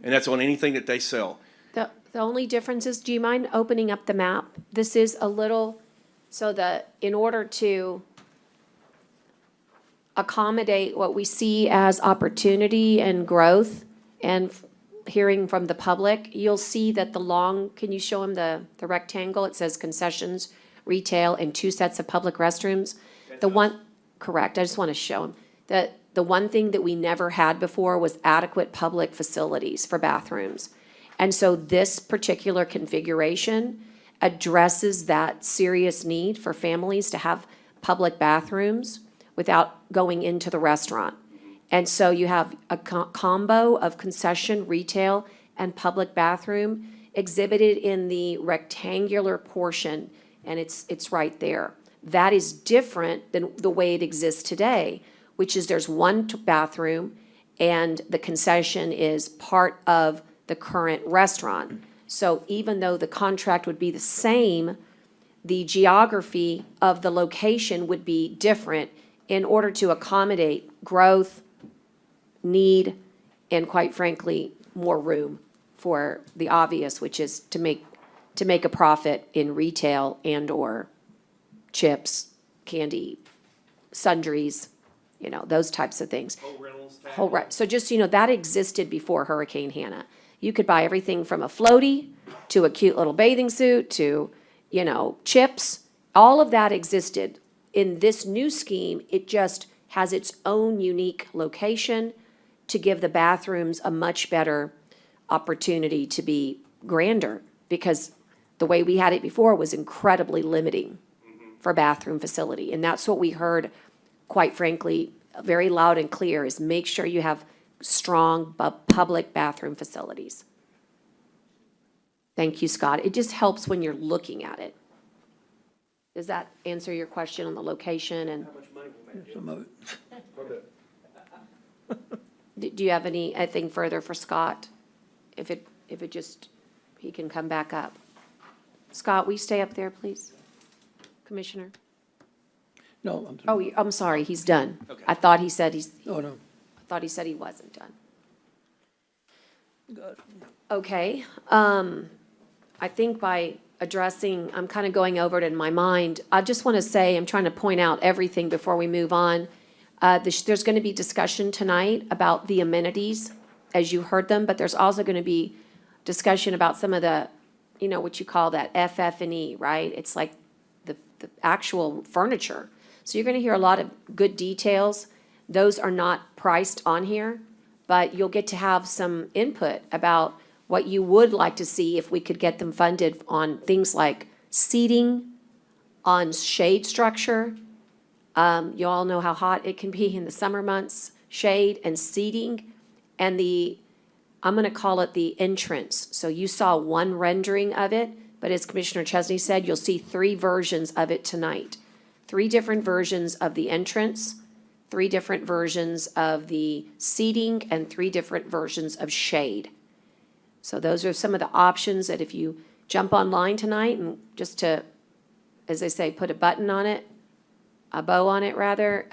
And that's on anything that they sell. The only difference is, do you mind opening up the map? This is a little, so that in order to accommodate what we see as opportunity and growth and hearing from the public, you'll see that can you show them the rectangle? It says concessions, retail, and 2 sets of public restrooms. Correct, I just want to show them. The one thing that we never had before was adequate public facilities for bathrooms. And so this particular configuration addresses that serious need for families to have public bathrooms without going into the restaurant. And so you have a combo of concession, retail, and public bathroom exhibited in the rectangular portion, and it's right there. That is different than the way it exists today, which is there's one bathroom and the concession is part of the current restaurant. So even though the contract would be the same, the geography of the location would be different in order to accommodate growth, need, and quite frankly, more room for the obvious, which is to make a profit in retail and/or chips, candy, sundries, those types of things. So just, that existed before Hurricane Hannah. You could buy everything from a floaty to a cute little bathing suit to, chips. All of that existed. In this new scheme, it just has its own unique location to give the bathrooms a much better opportunity to be grander, because the way we had it before was incredibly limiting for bathroom facility. And that's what we heard, quite frankly, very loud and clear, is make sure you have strong public bathroom facilities. Thank you, Scott. It just helps when you're looking at it. Does that answer your question on the location and? Some of it. Do you have anything further for Scott? If it just, he can come back up. Scott, will you stay up there, please? Commissioner? No, I'm. Oh, I'm sorry, he's done. Okay. I thought he said Oh, no. I thought he said he wasn't done. Okay, I think by addressing, I'm kind of going over it in my mind. I just want to say, I'm trying to point out everything before we move on. There's going to be discussion tonight about the amenities, as you heard them, but there's also going to be discussion about some of the, what you call that FF&E, right? It's like the actual furniture. So you're going to hear a lot of good details. Those are not priced on here, but you'll get to have some input about what you would like to see if we could get them funded on things like seating, on shade structure. You all know how hot it can be in the summer months, shade and seating, and I'm going to call it the entrance. So you saw one rendering of it, but as Commissioner Chesney said, you'll see 3 versions of it tonight. 3 different versions of the entrance, 3 different versions of the seating, and 3 different versions of shade. So those are some of the options that if you jump online tonight and just to, as they say, put a button on it, a bow on it rather,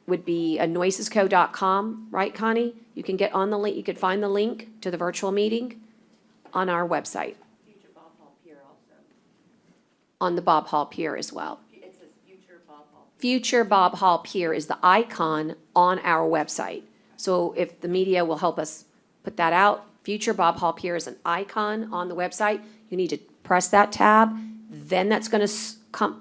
would be noisesco.com, right, Connie? You can get on the link, you could find the link to the virtual meeting on our website. Future Bob Hall Pier also. On the Bob Hall Pier as well. It says Future Bob Hall. Future Bob Hall Pier is the icon on our website. So if the media will help us put that out, Future Bob Hall Pier is an icon on the website. You need to press that tab, then that's going to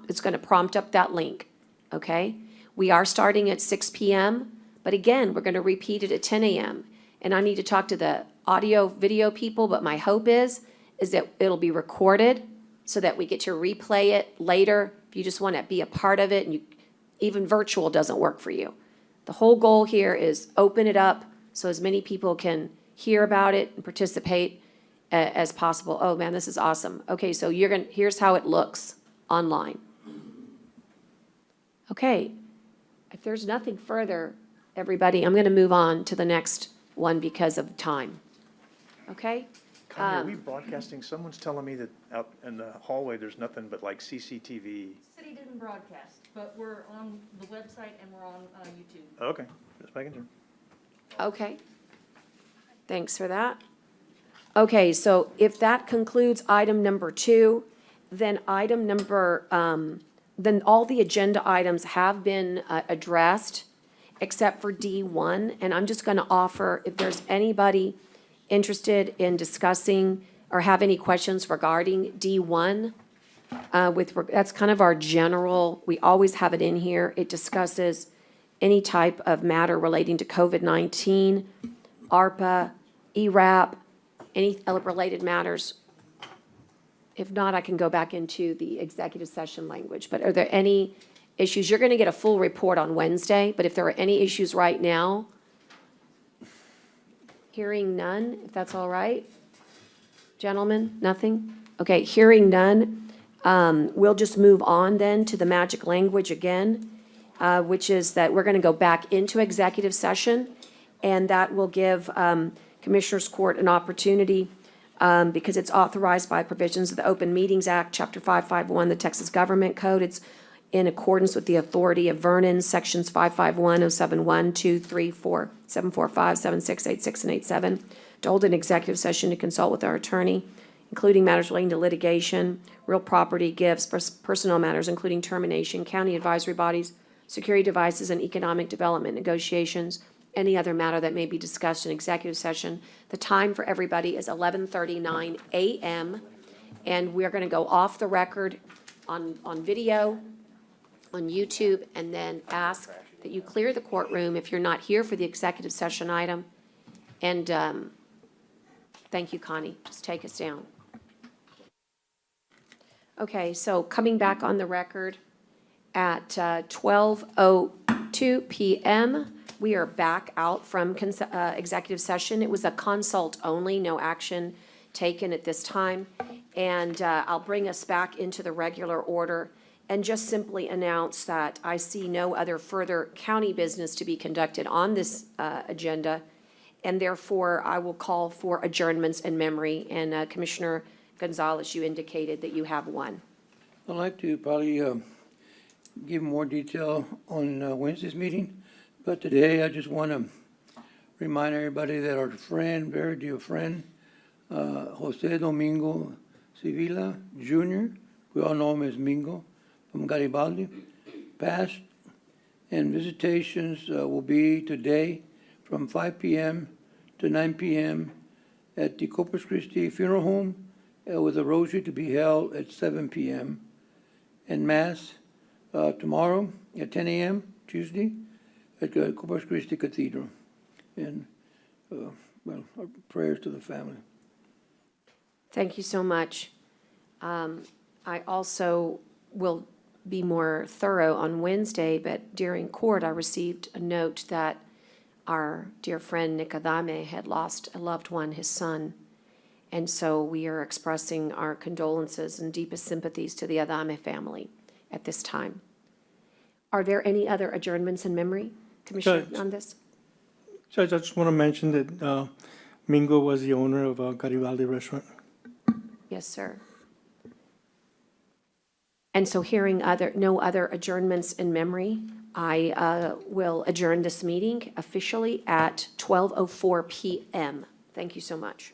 it's going to prompt up that link, okay? We are starting at 6 p.m., but again, we're going to repeat it at 10 a.m. And I need to talk to the audio, video people, but my hope is that it'll be recorded so that we get to replay it later. If you just want to be a part of it, and even virtual doesn't work for you. The whole goal here is open it up so as many people can hear about it and participate as possible. Oh man, this is awesome. Okay, so here's how it looks online. Okay, if there's nothing further, everybody, I'm going to move on to the next one because of time. Okay? Connie, are we broadcasting? Someone's telling me that out in the hallway, there's nothing but like CCTV. City didn't broadcast, but we're on the website and we're on YouTube. Okay, just making sure. Okay. Thanks for that. Okay, so if that concludes item number 2, then item number, then all the agenda items have been addressed except for D1. And I'm just going to offer, if there's anybody interested in discussing or have any questions regarding D1, that's kind of our general, we always have it in here. It discusses any type of matter relating to COVID-19, ARPA, ERAP, any related matters. If not, I can go back into the executive session language. But are there any issues? You're going to get a full report on Wednesday, but if there are any issues right now, hearing none, if that's all right. Gentlemen, nothing? Okay, hearing none, we'll just move on then to the magic language again, which is that we're going to go back into executive session, and that will give Commissioners Court an opportunity, because it's authorized by provisions of the Open Meetings Act, Chapter 551, the Texas Government Code. in accordance with the authority of Vernon, sections 551, 071, 2, 3, 4, 745, 76, 86, and 87, to hold an executive session to consult with our attorney, including matters relating to litigation, real property, gifts, personnel matters, including termination, county advisory bodies, security devices, and economic development negotiations, any other matter that may be discussed in executive session. The time for everybody is 11:39 a.m., and we're going to go off the record on video, on YouTube, and then ask that you clear the courtroom if you're not here for the executive session item. And thank you, Connie. Just take us down. Okay, so coming back on the record at 12:02 p.m., we are back out from executive session. It was a consult only, no action taken at this time. And I'll bring us back into the regular order and just simply announce that I see no other further county business to be conducted on this agenda. And therefore, I will call for adjournments in memory. And Commissioner Gonzalez, you indicated that you have one. I'd like to probably give more detail on Wednesday's meeting, but today I just want to remind everybody that our friend, very dear friend, Jose Domingo Sevilla Jr., we all know him as Mingo, from Garibaldi, passed, and visitations will be today from 5 p.m. to 9 p.m. at the Corpus Christi Funeral Home, with a rosary to be held at 7 p.m. and Mass tomorrow at 10 a.m., Tuesday, at Corpus Christi Cathedral. And, well, our prayers to the family. Thank you so much. I also will be more thorough on Wednesday, but during court, I received a note that our dear friend Nick Adame had lost a loved one, his son. And so we are expressing our condolences and deepest sympathies to the Adame family at this time. Are there any other adjournments in memory, Commissioner, Judge. on this? Judge, I just want to mention that Mingo was the owner of Garibaldi Restaurant. Yes, sir. And so hearing no other adjournments in memory, I will adjourn this meeting officially at 12:04 p.m. Thank you so much.